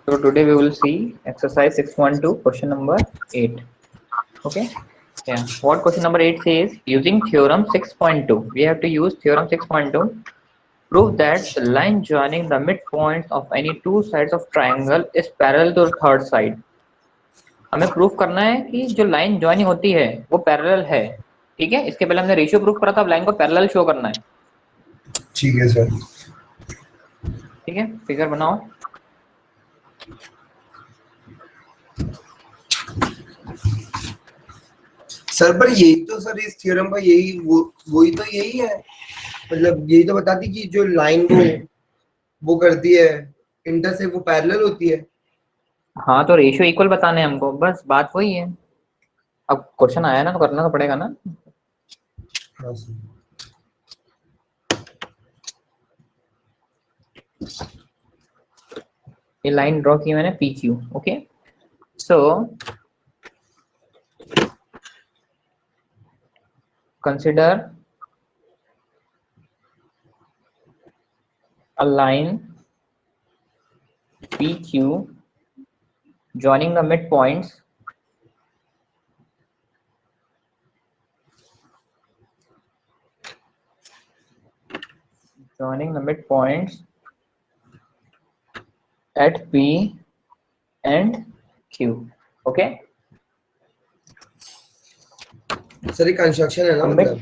So today we will see exercise 6.2 question number 8. Okay. Yeah. What question number 8 says, using theorem 6.2. We have to use theorem 6.2. Prove that the line joining the midpoints of any two sides of triangle is parallel to the third side. हमें proof करना है कि जो line joining होती है वो parallel है. ठीक है. इसके पहले हमने रेशियो प्रूफ करा था. अब लाइन को पैरेलल शो करना है. ठीक है सर. ठीक है. फिगर बनाओ. सर पर यही तो सर इस थ्योरम का यही वही तो यही है. मतलब यही तो बताती कि जो लाइन वो करती है इंटरसेक्ट वो पैरेलल होती है. हाँ तो रेशियो इक्वल बताने हैं हमको. बस बात वही है. अब क्वेश्चन आया ना तो करना तो पड़ेगा ना. हाँ सर. ये लाइन ड्रॉ की मैंने P Q. Okay. So consider a line PQ joining the midpoints at P and Q. Okay. Sir ये कंस्ट्रक्शन है ना मतलब.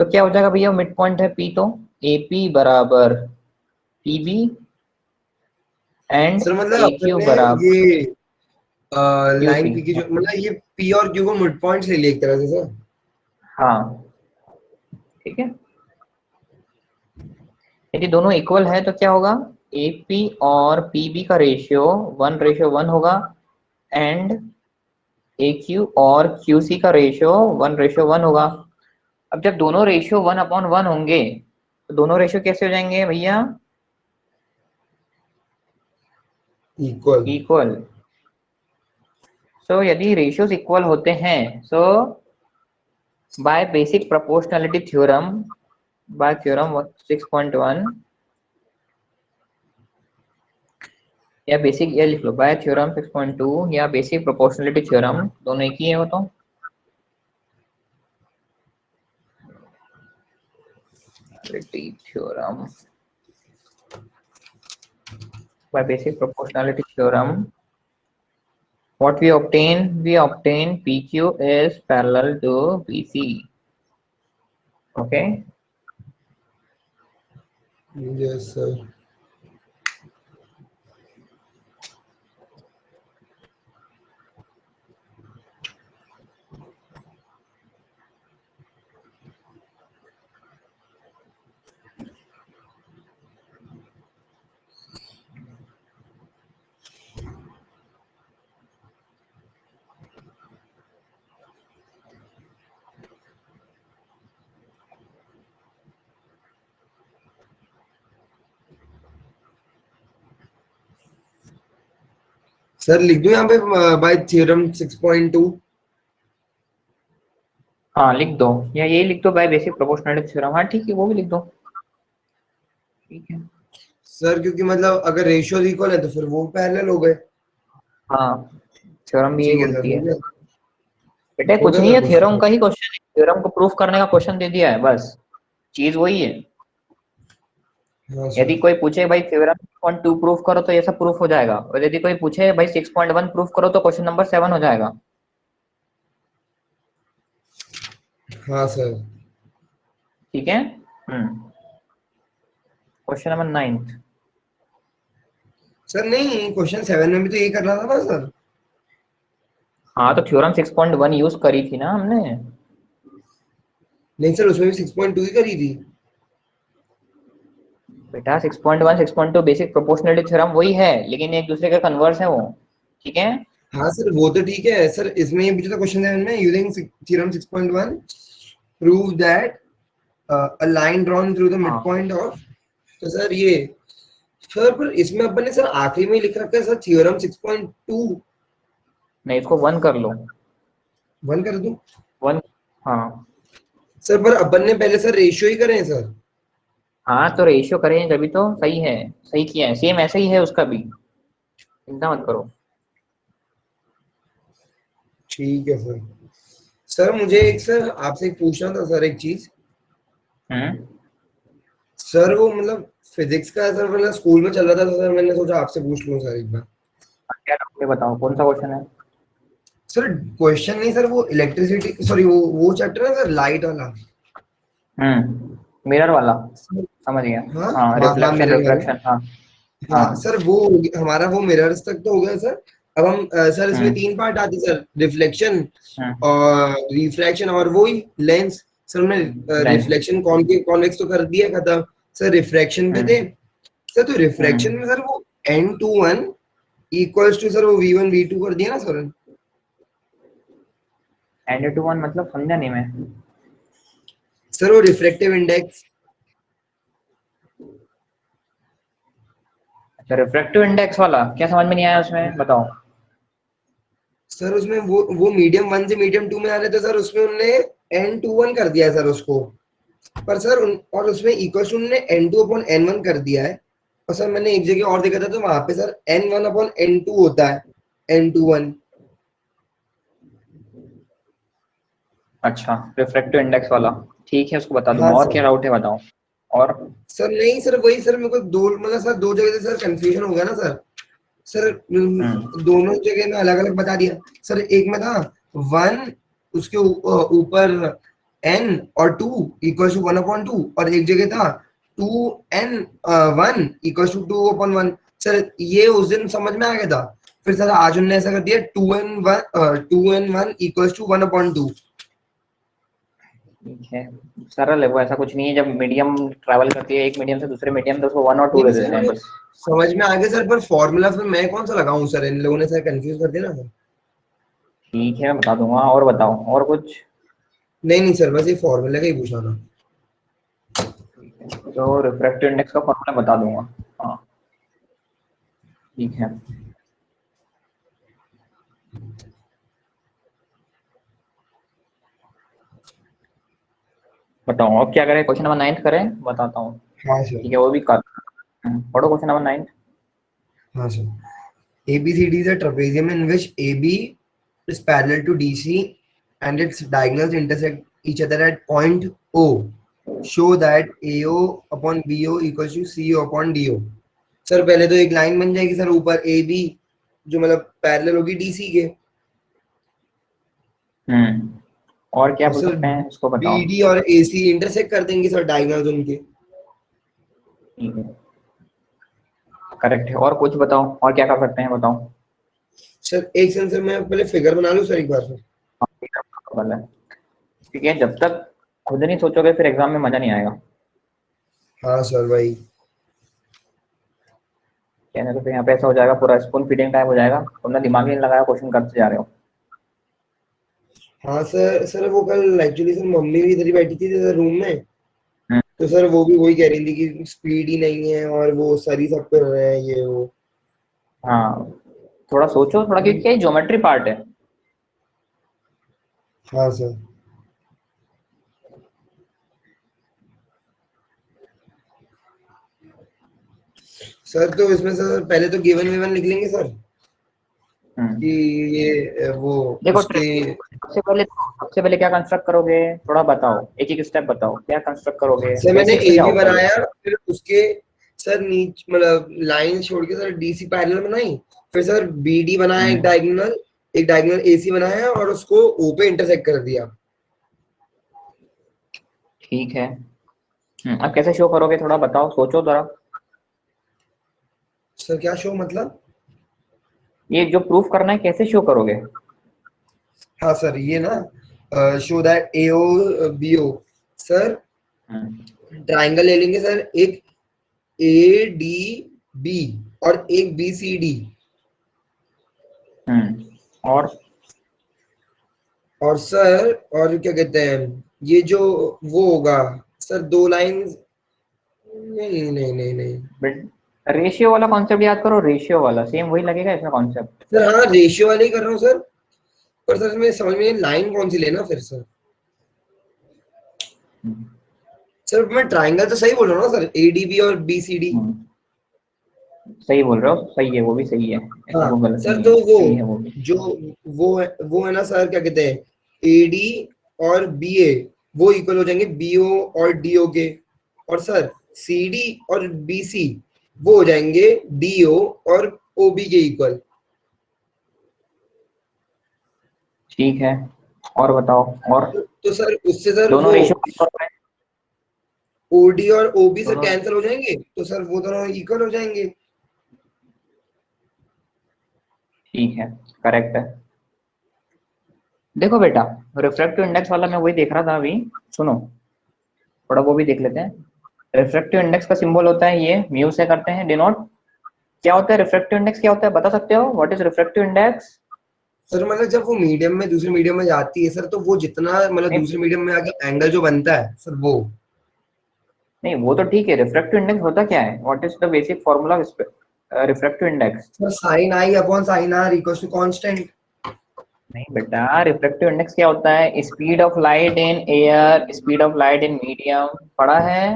तो क्या हो जाएगा भैया. मिड पॉइंट है P तो AP बराबर PB एंड सर मतलब AQ अपने बराबर ये लाइन QC. पी की जो मतलब ये पी और क्यू को मिड पॉइंट्स ले लिए एक तरह से सर. हाँ. ठीक है. यदि दोनों इक्वल है तो क्या होगा. AP और PB का रेशियो 1:1 होगा एंड AQ और QC का रेशियो 1:1 होगा. अब जब दोनों रेशियो 1/1 होंगे तो दोनों रेशियो कैसे हो जाएंगे भैया. इक्वल. सो यदि रेशियोज इक्वल होते हैं so by basic proportionality theorem by theorem 6.1 या बेसिक ये लिख लो बाय थ्योरम 6.2 या बेसिक प्रोपोर्शनलिटी थ्योरम. दोनों एक ही है वो तो. Theorem by basic proportionality theorem, what we obtain PQ is parallel to PC. Okay. Yes sir. Sir लिख दूं यहाँ पे बाय थ्योरम 6.2. हाँ लिख दो या यही लिख दो बाय बेसिक प्रोपोर्शनलिटी थ्योरम. हाँ ठीक है वो भी लिख दो. ठीक है सर क्योंकि मतलब अगर रेशियो इक्वल है तो फिर वो पैरेलल हो गए. हाँ. थ्योरम भी यही ठीक है बोलती सर. है. हो गया. बेटा हो कुछ गया नहीं सर है. Theorem question. का ही क्वेश्चन है. थ्योरम को प्रूफ करने का क्वेश्चन दे दिया है. बस चीज वही है. हाँ यदि सर. कोई पूछे भाई थ्योरम 6.2 प्रूफ करो तो ये सब प्रूफ हो जाएगा. और यदि कोई पूछे भाई 6.1 प्रूफ करो तो क्वेश्चन नंबर 7 हो जाएगा. हाँ सर. ठीक है. Question number 9. सर नहीं क्वेश्चन 7 में भी तो यही करना था ना सर. हाँ तो थ्योरम 6.1 यूज करी थी ना हमने. नहीं सर उसमें भी 6.2 ही करी थी. बेटा 6.1 6.2 बेसिक प्रोपोर्शनलिटी थ्योरम वही है लेकिन एक दूसरे के कन्वर्स है वो. ठीक है. हाँ सर वो तो ठीक है सर. इसमें ये पूछा था क्वेश्चन 7 में using theorem 6.1 prove that a line drawn through the mid हाँ पॉइंट ऑफ. तो सर ये सर पर इसमें अपन ने सर आखिरी में लिख रखा है सर थ्योरम 6.2. नहीं इसको 1 कर लो. 1 कर दूं 1. हाँ सर. पर अपन ने पहले सर रेशियो ही करे हैं सर. हाँ तो रेशियो करें जभी तो सही है, सही किया है, सेम ऐसे ही है उसका भी, चिंता मत करो। ठीक है सर। सर मुझे एक सर आपसे एक पूछना था सर एक चीज। हम्म। सर वो मतलब फिजिक्स का सर मतलब स्कूल में चल रहा था तो सर मैंने सोचा आपसे पूछ लूं सर एक बार। क्या डाउट है बताओ, कौन सा क्वेश्चन है? सर क्वेश्चन नहीं सर, वो इलेक्ट्रिसिटी सॉरी वो चैप्टर है सर लाइट वाला। मिरर वाला, सर, समझ गया। हाँ हाँ हाँ हाँ रिफ्लेक्शन मिरर वाला। रिफ्लेक्शन, हाँ। हाँ। हाँ सर वो हमारा वो मिरर्स तक तो हो गया सर। अब हम सर इसमें हम्म। 3 पार्ट आते सर, रिफ्लेक्शन हम्म। और रिफ्रैक्शन और वही लेंस। सर हमने लेंस। रिफ्लेक्शन कॉन्वेक्स तो कर दिया खत्म। सर रिफ्रैक्शन पे थे। हम्म। सर तो रिफ्रैक्शन हम्म। में सर वो n21 इक्वल्स टू सर वो v1 v2 कर दिया ना सर। N/1 मतलब समझा नहीं मैं। सर वो रिफ्रैक्टिव इंडेक्स। अच्छा रिफ्रैक्टिव इंडेक्स वाला क्या समझ में नहीं आया उसमें, बताओ। सर उसमें वो मीडियम 1 से मीडियम 2 में आ रहे थे सर, उसमें उन्होंने n21 कर दिया सर उसको। पर सर और उसमें इक्वल टू उन्होंने n2 अपॉन n1 कर दिया है। और सर मैंने एक जगह और देखा था तो वहां पे सर n1 अपॉन n2 होता है, n21। अच्छा रिफ्रैक्टिव इंडेक्स वाला, ठीक है उसको बता हाँ दूंगा, और सर। क्या डाउट है बताओ। और सर नहीं सर वही सर मेरे को दो मतलब सर दो जगह से सर कंफ्यूजन हो गया ना सर। सर हम्म। दोनों जगह में अलग अलग बता दिया। सर एक में था 1, उसके ऊपर n और 2 इक्वल टू 1/2, और एक जगह था 2n 1 इक्वल टू 2/1। सर ये उस दिन समझ में आ गया था। फिर सर आज उन्होंने ऐसा कर दिया 2n1 इक्वल टू 1/2। ठीक है, सरल है वो, ऐसा कुछ नहीं है, जब मीडियम ट्रैवल करती है एक मीडियम से दूसरे मीडियम तो उसको 1 और 2 नहीं दे सर देते हैं मुझे बस। समझ में आ गया सर, पर फॉर्मूला फिर मैं कौन सा लगाऊं सर, इन लोगों ने सर कंफ्यूज कर दिया ना सर। ठीक है मैं बता दूंगा, और बताओ और कुछ। नहीं नहीं सर बस ये फॉर्मूला का ही पूछा था। तो रिफ्रैक्टिव इंडेक्स का फॉर्मूला बता दूंगा। हाँ ठीक है, बताओ अब क्या करें, क्वेश्चन नंबर 9 करें, बताता हूँ। हाँ सर। ठीक है वो भी कर, पढ़ो क्वेश्चन नंबर 9। हाँ sir. ABCD is a trapezium in which AB is parallel to DC and its diagonals intersect each other at point O. Show that AO upon BO equals to CO upon DO. Sir पहले तो एक line बन जाएगी sir ऊपर AB, जो मतलब parallel होगी DC के। और क्या और पूछ सर सकते हैं उसको बताओ। BD और AC इंटरसेक्ट कर देंगे सर डायगोनल्स उनके। ठीक है, करेक्ट है, और कुछ बताओ, और क्या कर सकते हैं बताओ। सर एक सेकंड सर मैं पहले फिगर बना लूं सर एक बार सर। हाँ, ठीक है, वाला है। ठीक है, जब तक खुद नहीं सोचोगे फिर एग्जाम में मजा नहीं आएगा। हाँ सर भाई। कहने तो फिर यहाँ पे ऐसा हो जाएगा, पूरा स्पून फीडिंग टाइप हो जाएगा, तुमने दिमाग ही नहीं लगाया, क्वेश्चन करते जा रहे हो। हाँ सर सर वो कल एक्चुअली सर मम्मी भी इधर ही बैठी थी सर रूम में। हम्म, तो सर वो भी वही कह रही थी कि स्पीड ही नहीं है और वो सर ही सब कर रहे हैं ये वो। हाँ थोड़ा सोचो थोड़ा, क्योंकि क्या ज्योमेट्री पार्ट है। हाँ सर। सर तो इसमें सर पहले तो गिवन विवन लिख लेंगे सर कि हम्म। ये वो देखो उसके। सबसे पहले क्या कंस्ट्रक्ट करोगे, थोड़ा बताओ, एक एक स्टेप बताओ, क्या कंस्ट्रक्ट करोगे, सर मैंने बेसिक्स पे ए बी जाओ पहले। बनाया, फिर उसके सर नीच मतलब लाइन छोड़ के सर DC पैरेलल बनाई। फिर सर BD बनाया हम्म। एक डायगोनल AC बनाया और उसको O पे इंटरसेक्ट कर दिया। ठीक है। अब कैसे शो करोगे, थोड़ा बताओ, सोचो जरा। सर क्या शो मतलब। ये जो प्रूफ करना है कैसे शो करोगे। हाँ सर ये ना show that AO BO sir hmm. Triangle ले लेंगे सर, एक ADB और एक BCD। और और सर और क्या कहते हैं ये जो वो होगा सर दो लाइंस। नहीं नहीं नहीं नहीं। रेशियो वाला कॉन्सेप्ट याद करो, रेशियो वाला सेम वही लगेगा इसमें कॉन्सेप्ट। सर हाँ रेशियो वाले ही कर रहा हूँ सर। पर सर मैं समझ में लाइन कौन सी लेना फिर सर। सर मैं ट्राइंगल तो सही बोल रहा हूँ ना सर, एडीबी और बीसीडी। सही बोल रहे हो, सही है, वो भी सही है, ऐसा हाँ कोई गलत सर, नहीं तो है, वो सही है वो भी। जो वो है ना सर, क्या कहते हैं, एडी और बीए वो इक्वल हो जाएंगे बीओ और डीओ के। और सर सीडी और बीसी वो हो जाएंगे डीओ और ओबी के इक्वल। ठीक है, और बताओ। और तो सर उससे सर दोनों वो रेशियो है, ओडी और ओबी सर दोनों। कैंसिल हो जाएंगे, तो सर वो दोनों इक्वल हो जाएंगे। ठीक है, करेक्ट है। देखो बेटा, रिफ्रैक्टिव इंडेक्स वाला मैं वही देख रहा था अभी, सुनो, थोड़ा वो भी देख लेते हैं। रिफ्रैक्टिव इंडेक्स का सिंबल होता है ये, म्यू से करते हैं डिनोट। क्या होता है रिफ्रैक्टिव इंडेक्स, क्या होता है बता सकते हो, what is refractive index? Sir मतलब जब वो मीडियम में दूसरे मीडियम में जाती है सर, तो वो जितना मतलब नहीं दूसरे मीडियम में आके एंगल जो बनता है सर वो। नहीं, वो तो ठीक है, रिफ्रैक्टिव इंडेक्स होता क्या है, what is the basic formula refractive index? Sir sine I upon sine R equals to constant. नहीं बेटा, रिफ्रैक्टिव इंडेक्स क्या होता है, speed of light in air, speed of light in medium, पढ़ा है?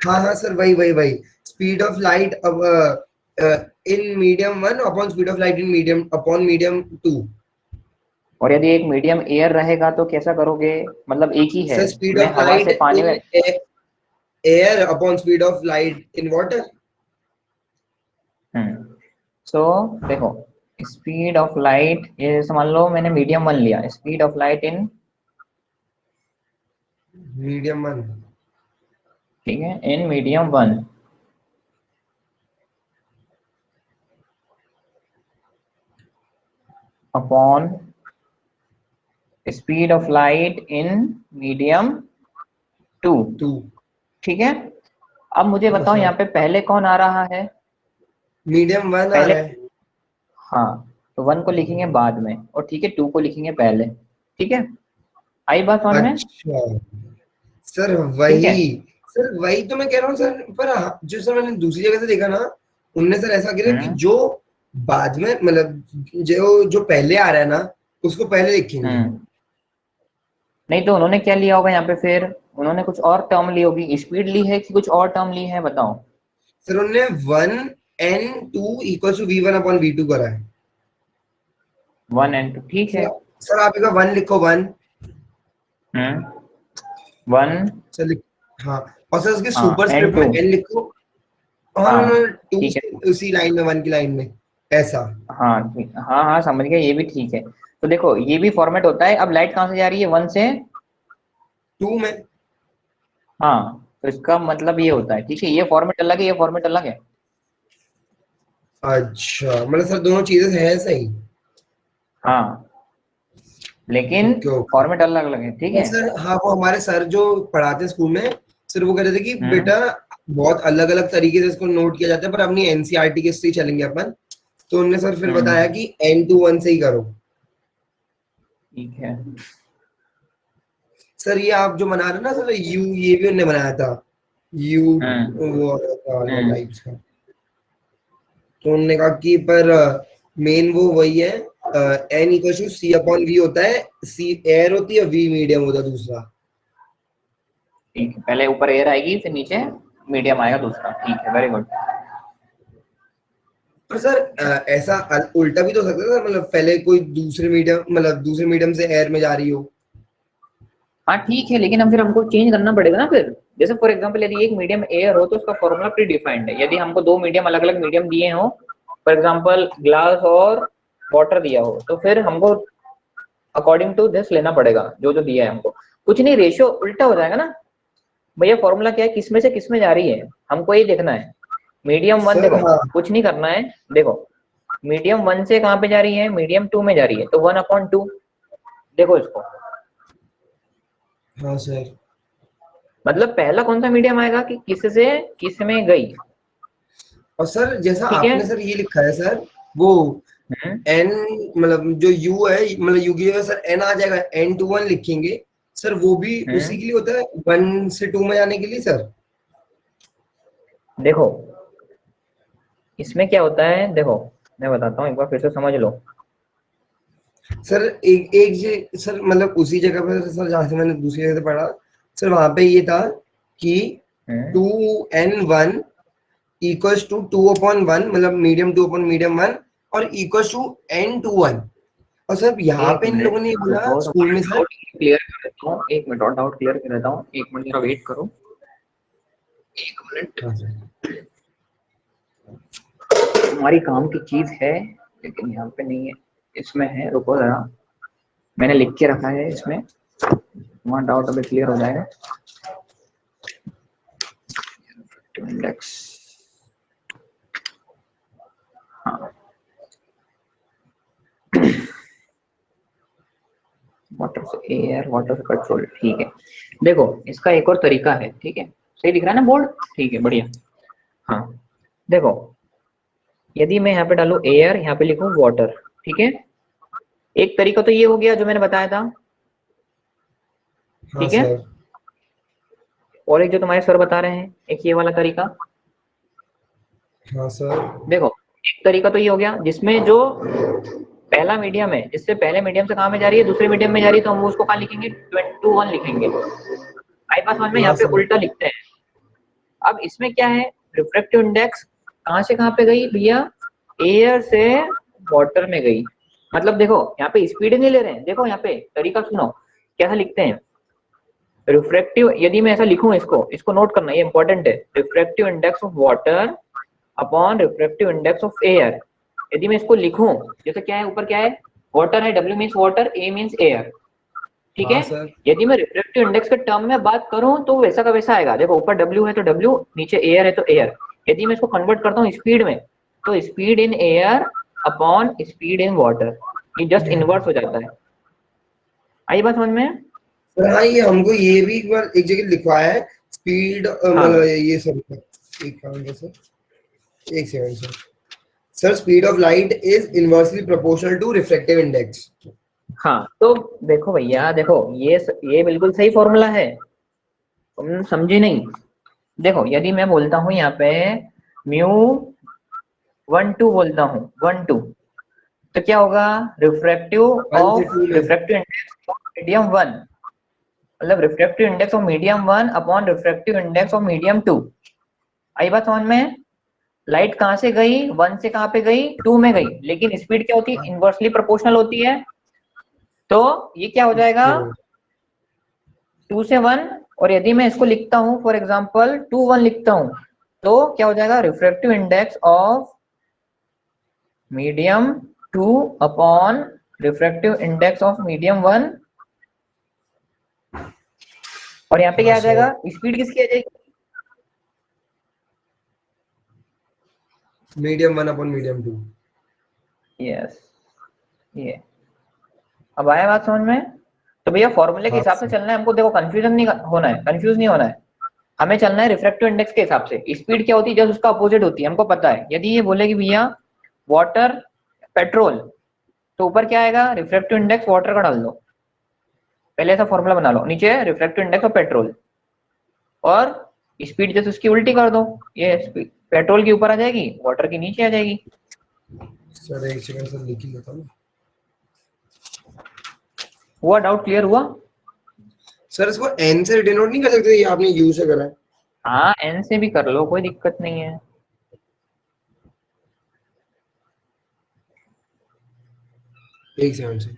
हाँ हाँ सर, वही वही वही, स्पीड ऑफ लाइट अब in medium one upon speed of light in medium upon medium two. और यदि एक मीडियम एयर रहेगा तो कैसा करोगे, मतलब एक ही है, सर स्पीड मैं ऑफ हवा लाइट से पानी इन में। Air upon speed of light in water. So देखो, स्पीड ऑफ लाइट, ये समझ लो मैंने मीडियम वन लिया, speed of light in, medium one. ठीक है, in medium one upon speed of light in medium two. Two. ठीक है, अब मुझे हाँ बताओ सर, यहाँ पे पहले कौन आ रहा है? मीडियम वन आ पहले, रहा है। हाँ, तो वन को लिखेंगे बाद में, और ठीक है, टू को लिखेंगे पहले। ठीक है, आई बात समझ में? अच्छा सर, ठीक है। वही सर वही तो मैं कह रहा हूँ सर, पर जो सर मैंने दूसरी जगह से देखा ना, उनने सर ऐसा किया कि हम्म जो बाद में मतलब जो जो पहले आ रहा है ना उसको पहले लिखेंगे। हम्म नहीं तो उन्होंने क्या लिया होगा यहाँ पे फिर, उन्होंने कुछ और टर्म ली होगी, स्पीड ली है कि कुछ और टर्म ली है, बताओ। सर उनने one n two equal to v one upon v two करा है। वन एंड टू, ठीक है। सर सर आप एक वन लिखो, वन। वन, सर हाँ, और सर उसके हाँ, सुपर एंड स्क्रिप्ट में टू, एन लिखो। और हाँ टू ठीक है, उसी लाइन में, वन की लाइन में ऐसा। हाँ ठीक, हाँ हाँ समझ गया, ये भी ठीक है। तो देखो ये भी फॉर्मेट होता है, अब लाइट कहाँ से जा रही है, वन से। टू में। हाँ, तो इसका मतलब ये होता है, ठीक है, ये फॉर्मेट अलग है, ये फॉर्मेट अलग है। अच्छा मतलब सर दोनों चीजें हैं सही। हाँ, लेकिन ओके ओके। फॉर्मेट अलग अलग है, ठीक और है। सर हाँ, वो हमारे सर जो पढ़ाते हैं स्कूल में, सर वो कह रहे थे कि हम्म बेटा बहुत अलग अलग तरीके से इसको नोट किया जाता है, पर अपनी एनसीईआरटी के से ही चलेंगे अपन। तो उन्होंने सर फिर बताया हम्म कि एन टू वन से ही करो। ठीक है। सर ये आप जो बना रहे हो ना सर, यू ये भी उन्होंने बनाया था, यू हम्म वो वाला हम्म टाइप्स का। तो उन्होंने कहा कि पर मेन वो वही है, n equal to c upon v होता है, सी एयर होती है, वी मीडियम होता है दूसरा। ठीक है, पहले ऊपर एयर आएगी, फिर नीचे मीडियम आएगा दूसरा, ठीक है, वेरी गुड। पर सर ऐसा उल्टा भी तो हो सकता है सर, मतलब पहले कोई दूसरे मीडियम मतलब दूसरे मीडियम से एयर में जा रही हो। हाँ ठीक है, लेकिन हम फिर हमको चेंज करना पड़ेगा ना फिर। जैसे फॉर एग्जांपल यदि एक मीडियम एयर हो तो उसका फॉर्मूला प्री डिफाइंड है, यदि हमको दो मीडियम अलग अलग मीडियम दिए हो, फॉर एग्जांपल ग्लास और वाटर दिया हो, तो फिर हमको अकॉर्डिंग टू दिस लेना पड़ेगा जो जो दिया है हमको। कुछ नहीं, रेशियो उल्टा हो जाएगा ना भैया, फॉर्मूला क्या है, किसमें से किसमें जा रही है, हमको ये देखना है। मीडियम वन सर देखो, हाँ। कुछ नहीं करना है, देखो मीडियम वन से कहाँ पे जा रही है, मीडियम टू में जा रही है, तो वन अपॉन टू, देखो इसको, हाँ सर। मतलब पहला कौन सा मीडियम आएगा कि किस से किस में गई। और सर जैसा ठीक है। आपने सर ये लिखा है सर, वो हम्म एन मतलब जो यू है, मतलब यू की जगह सर एन आ जाएगा, एन टू वन लिखेंगे। सर वो भी उसी हम्म के लिए होता है, वन से टू में जाने के लिए सर। देखो इसमें क्या होता है, देखो मैं बताता हूँ, एक बार फिर से समझ लो। सर एक एक सर मतलब उसी जगह पर सर जहाँ से मैंने दूसरी जगह से पढ़ा, सर वहां पे ये था कि 2n1 इक्वल्स टू 2/1, मतलब मीडियम 2/मीडियम 1 और इक्वल्स टू n/1। और सर यहाँ एक पे इन मिनट लोगों ने बोला रुको, स्कूल में सर, डाउट क्लियर कर देता हूँ, एक मिनट और डाउट क्लियर कर देता हूँ, एक मिनट जरा वेट करो, एक मिनट। हाँ सर, हमारी काम की चीज है लेकिन यहाँ पे नहीं है, इसमें है, रुको जरा, मैंने लिख के रखा है इसमें, वहाँ डाउट अभी क्लियर हो जाएगा। इंडेक्स, हाँ, वाटर से एयर, वाटर से पेट्रोल, ठीक है। देखो इसका एक और तरीका है, ठीक है, सही दिख रहा है ना बोर्ड, ठीक है बढ़िया। हाँ देखो, यदि मैं यहाँ पे डालू एयर, यहाँ पे लिखूं वाटर, ठीक है, एक तरीका तो ये हो गया जो मैंने बताया था, हाँ ठीक है, सर, और एक जो तुम्हारे सर बता रहे हैं, एक ये वाला तरीका। हाँ सर, देखो एक तरीका तो ये हो गया जिसमें जो पहला मीडियम है, जिससे पहले मीडियम से कहाँ में जा रही है, दूसरे मीडियम में जा रही है, तो हम उसको कहाँ लिखेंगे, 2 1 लिखेंगे। आई बात समझ में, यहाँ हाँ पे सर, उल्टा लिखते हैं। अब इसमें क्या है, रिफ्रैक्टिव इंडेक्स कहाँ से कहाँ पे गई भैया, एयर से वाटर में गई। मतलब देखो यहाँ पे स्पीड नहीं ले रहे हैं, देखो यहाँ पे तरीका सुनो, कैसा लिखते हैं, रिफ्रैक्टिव, यदि मैं ऐसा लिखूं, इसको नोट करना, ये इंपॉर्टेंट है, refractive index of water upon refractive index of air. यदि मैं इसको लिखूं, जैसे क्या है, ऊपर क्या है, वाटर है, W means water, A means air, ठीक हाँ है। सर, यदि मैं रिफ्रैक्टिव इंडेक्स के टर्म में बात करूं तो वैसा का वैसा आएगा, देखो ऊपर W है तो W, नीचे एयर है तो एयर। यदि मैं इसको कन्वर्ट करता हूँ स्पीड में, तो speed in air upon speed in water, ये जस्ट इनवर्स हो जाता है। आई बात समझ में? सर हाँ, ये हमको ये भी एक बार एक जगह लिखवाया है, स्पीड, मतलब हाँ ये सब, एक काम है सर, एक second sir. Sir speed of light is inversely proportional to refractive index. हाँ, तो देखो भैया, देखो ये बिल्कुल सही फॉर्मूला है, तुम समझे नहीं। देखो यदि मैं बोलता हूँ यहाँ पे म्यू 1 2 बोलता हूँ, 1 2, तो क्या होगा, रिफ्रैक्टिव 1 से ऑफ 2 में, रिफ्रैक्टिव इंडेक्स ऑफ मीडियम 1, मतलब refractive index of medium 1 upon refractive index of medium 2। आई बात समझ में? लाइट कहाँ से गई, 1 से कहाँ पे गई, 2 में गई, लेकिन स्पीड क्या होती है, इनवर्सली प्रोपोर्शनल होती है। तो ये क्या हो जाएगा, 2 से 1, और यदि मैं इसको लिखता हूँ फॉर एग्जाम्पल 2 1 लिखता हूँ, तो क्या हो जाएगा, refractive index of medium 2 upon refractive index of medium 1, और यहाँ पे हाँ क्या आ सर, जाएगा, स्पीड किसकी आ जाएगी, मीडियम 1/मीडियम 2। यस, ये अब आया बात समझ में? तो भैया फॉर्मूले के हाँ हिसाब से सर, चलना है हमको, देखो कंफ्यूजन नहीं होना है, कंफ्यूज नहीं होना है, हमें चलना है रिफ्रैक्टिव इंडेक्स के हिसाब से। स्पीड क्या होती है, जस्ट उसका अपोजिट होती है, हमको पता है। यदि ये बोले कि भैया वाटर पेट्रोल, तो ऊपर क्या आएगा, रिफ्रैक्टिव इंडेक्स वाटर का डाल दो, पहले ऐसा फॉर्मूला बना लो, नीचे रिफ्रैक्टिव इंडेक्स ऑफ पेट्रोल, और स्पीड जैसे उसकी उल्टी कर दो, ये स्पीड पेट्रोल की ऊपर आ जाएगी, वाटर की नीचे आ जाएगी। सर एक सेकंड सर, लिख ही लेता हूँ। हुआ, डाउट क्लियर हुआ? सर इसको एन से डिनोट नहीं कर सकते, ये आपने यू से करा है। हाँ एन से भी कर लो, कोई दिक्कत नहीं है। एक सेकंड सर।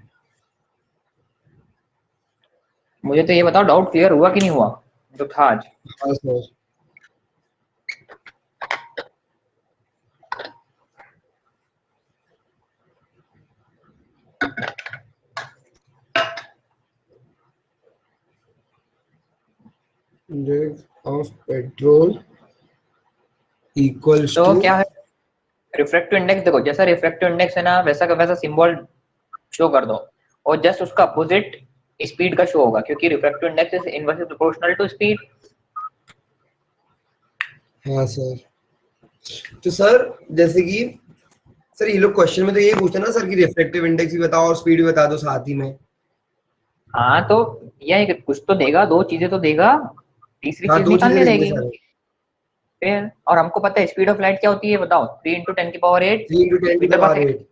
मुझे तो ये बताओ डाउट क्लियर हुआ कि नहीं हुआ जो था आज? हाँ sir, index of petrol equals तो टू, क्या है, रिफ्रैक्टिव इंडेक्स, देखो जैसा रिफ्रैक्टिव इंडेक्स है ना, वैसा का वैसा सिंबल शो कर दो, और जस्ट उसका अपोजिट स्पीड का शो होगा, क्योंकि refractive index is inversely proportional to speed. हाँ सर। तो सर जैसे कि सर ये लोग क्वेश्चन में तो ये पूछते हैं ना सर कि रिफ्रैक्टिव इंडेक्स भी बताओ और स्पीड भी बता दो साथ ही में। हाँ तो यह कुछ तो देगा, दो चीजें तो देगा, तीसरी हाँ चीज दो चीजें निकालने देंगे देगी सर। फिर। और हमको पता है स्पीड ऑफ लाइट क्या होती है, बताओ, 3 × 10⁸ 3 × 10 to the मीटर पर power सेकंड 8।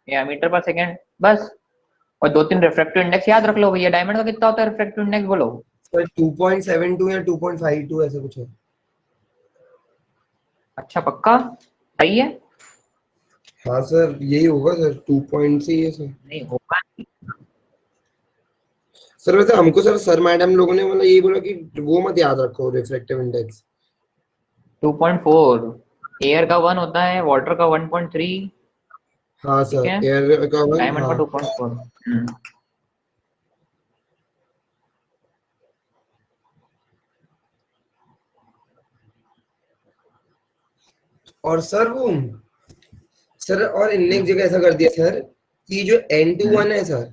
या मीटर पर सेकंड, बस। और 2 3 रिफ्रैक्टिव इंडेक्स याद रख लो भैया, डायमंड का कितना होता है रिफ्रैक्टिव इंडेक्स, बोलो। सर 2.72 या 2.52 ऐसा कुछ है। अच्छा पक्का सही है? हाँ सर यही होगा सर, 2 पॉइंट से ही है सर। नहीं होगा। सर वैसे हमको सर मैडम लोगों ने मतलब यही बोला कि वो मत याद रखो रिफ्रैक्टिव इंडेक्स। 2.4, एयर का 1 होता है, वाटर का 1.3। हाँ ठीक सर है, एयर का वन, डायमंड का हाँ। 2.4। और सर वो सर और इनने एक जगह ऐसा कर दिया सर कि जो N21 है सर,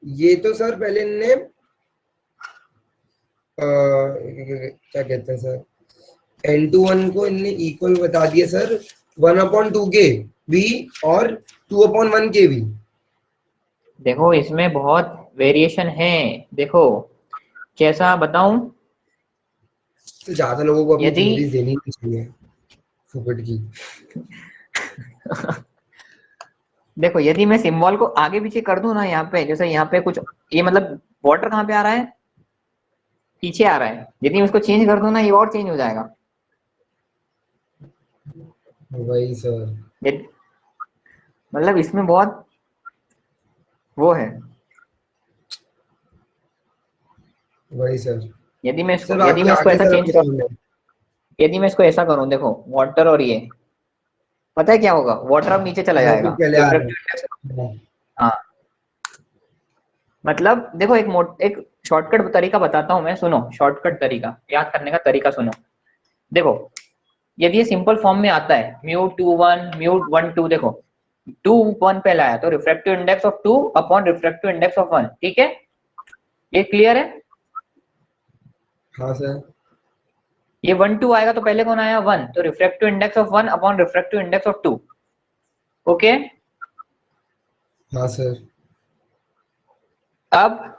ये तो सर पहले इनने क्या कहते हैं सर, N21 को इनने इक्वल बता दिया सर 1/2 के भी और 2/1 के भी। देखो इसमें बहुत वेरिएशन है। देखो कैसा बताऊं? तो ज्यादा लोगों को अपनी यदि थ्योरीज देनी नहीं चाहिए फुकट की। देखो यदि मैं सिंबल को आगे पीछे कर दूं ना, यहाँ पे जैसे यहाँ पे कुछ, ये मतलब वाटर कहाँ पे आ रहा है? पीछे आ रहा है। यदि मैं इसको चेंज कर दूं ना, ये और चेंज हो जाएगा। वही सर। यदि- मतलब इसमें बहुत वो है। वही सर। सर यदि बाकी मैं इसको आगे ऐसा सर चेंज आपको कर, समझ में यदि मैं इसको ऐसा करूं, देखो वाटर और ये, पता है क्या होगा? वाटर अब नीचे चला आया। जाएगा, कुछ पहले आ रहा रिफ्रैक्टिव इंडेक्स। है। हाँ, मतलब देखो एक शॉर्टकट तरीका बताता हूँ मैं, सुनो। शॉर्टकट तरीका याद करने का तरीका सुनो। देखो यदि ये सिंपल फॉर्म में आता है, μ21 μ12, देखो 2 1 पहला आया तो refractive index of 2 upon refractive index of 1। ठीक है, ये क्लियर है? हाँ सर। ये 1 2 आएगा तो पहले कौन आया? 1, तो refractive index of 1 upon refractive index of 2। Okay, हाँ सर। अब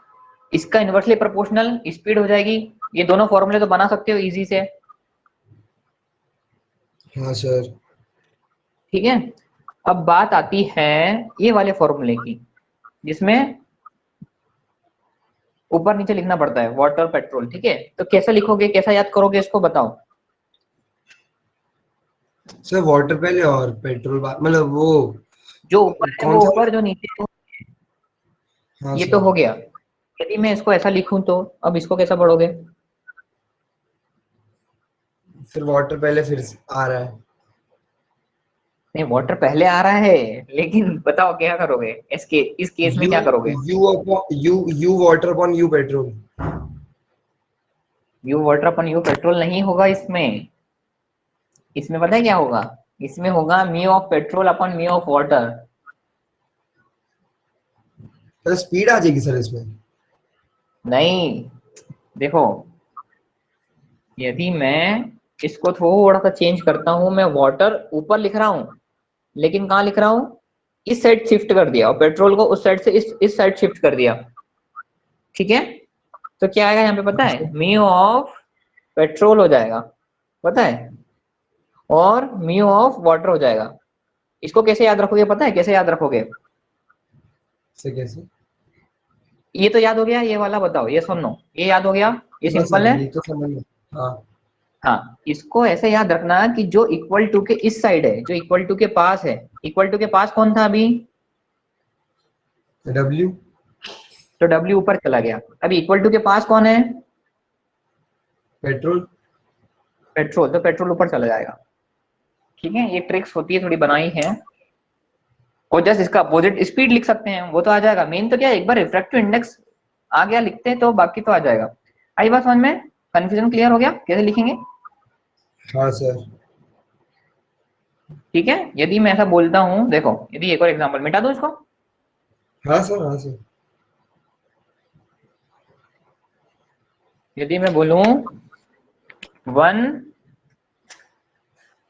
इसका इन्वर्सली प्रोपोर्शनल स्पीड हो जाएगी। ये दोनों फॉर्मूले तो बना सकते हो इजी से। हाँ सर। ठीक है, अब बात आती है ये वाले फॉर्मूले की, जिसमें ऊपर नीचे लिखना पड़ता है वाटर पेट्रोल। ठीक है, तो कैसे लिखोगे, कैसा याद करोगे इसको बताओ? सर वाटर पहले और पेट्रोल बाद, मतलब वो जो ऊपर है कौन वो सा ऊपर, वाला? जो नीचे है हाँ ये तो सर। हो गया। यदि मैं इसको ऐसा लिखूं तो अब इसको कैसा पढ़ोगे? फिर वाटर पहले फिर आ रहा है। नहीं, वाटर पहले आ रहा है, लेकिन बताओ क्या करोगे इस केस में यू क्या करोगे? You upon you water upon you petrol. You water upon you petrol नहीं होगा इसमें। इसमें पता है क्या होगा? इसमें होगा mu of petrol upon mu of water. तो स्पीड आ जाएगी सर इसमें। नहीं, देखो यदि मैं इसको थोड़ा सा चेंज करता हूं, मैं वाटर ऊपर लिख रहा हूं, लेकिन कहाँ लिख रहा हूं? इस साइड शिफ्ट कर दिया, और पेट्रोल को उस साइड से इस साइड शिफ्ट कर दिया। ठीक है, तो क्या आएगा यहाँ पे पता है? म्यू ऑफ पेट्रोल हो जाएगा, पता है, और म्यू ऑफ वाटर हो जाएगा। इसको कैसे याद रखोगे? पता है कैसे याद रखोगे? सर कैसे? ये तो याद हो गया, ये वाला बताओ, ये सुन लो, ये याद हो गया, ये हाँ सिंपल सर है। ये तो समझ में। हाँ। हाँ, इसको ऐसे याद रखना कि जो इक्वल टू के इस साइड है, जो इक्वल टू के पास है, इक्वल टू के पास कौन था अभी? डब्ल्यू। तो W ऊपर चला गया। अभी इक्वल टू के पास कौन है? पेट्रोल। पेट्रोल, तो पेट्रोल ऊपर चला जाएगा। ठीक है, ये ट्रिक्स होती है, थोड़ी बनाई है। और जस्ट इसका अपोजिट स्पीड लिख सकते हैं, वो तो आ जाएगा। मेन तो क्या है, एक बार रिफ्रैक्टिव इंडेक्स आ गया लिखते हैं तो बाकी तो आ जाएगा। आई बात समझ में? कंफ्यूजन क्लियर हो गया कैसे लिखेंगे? हाँ सर। ठीक है, यदि मैं ऐसा बोलता हूं, देखो यदि एक और एग्जांपल, मिटा दूं इसको। हाँ सर। हाँ सर। यदि मैं बोलूं 1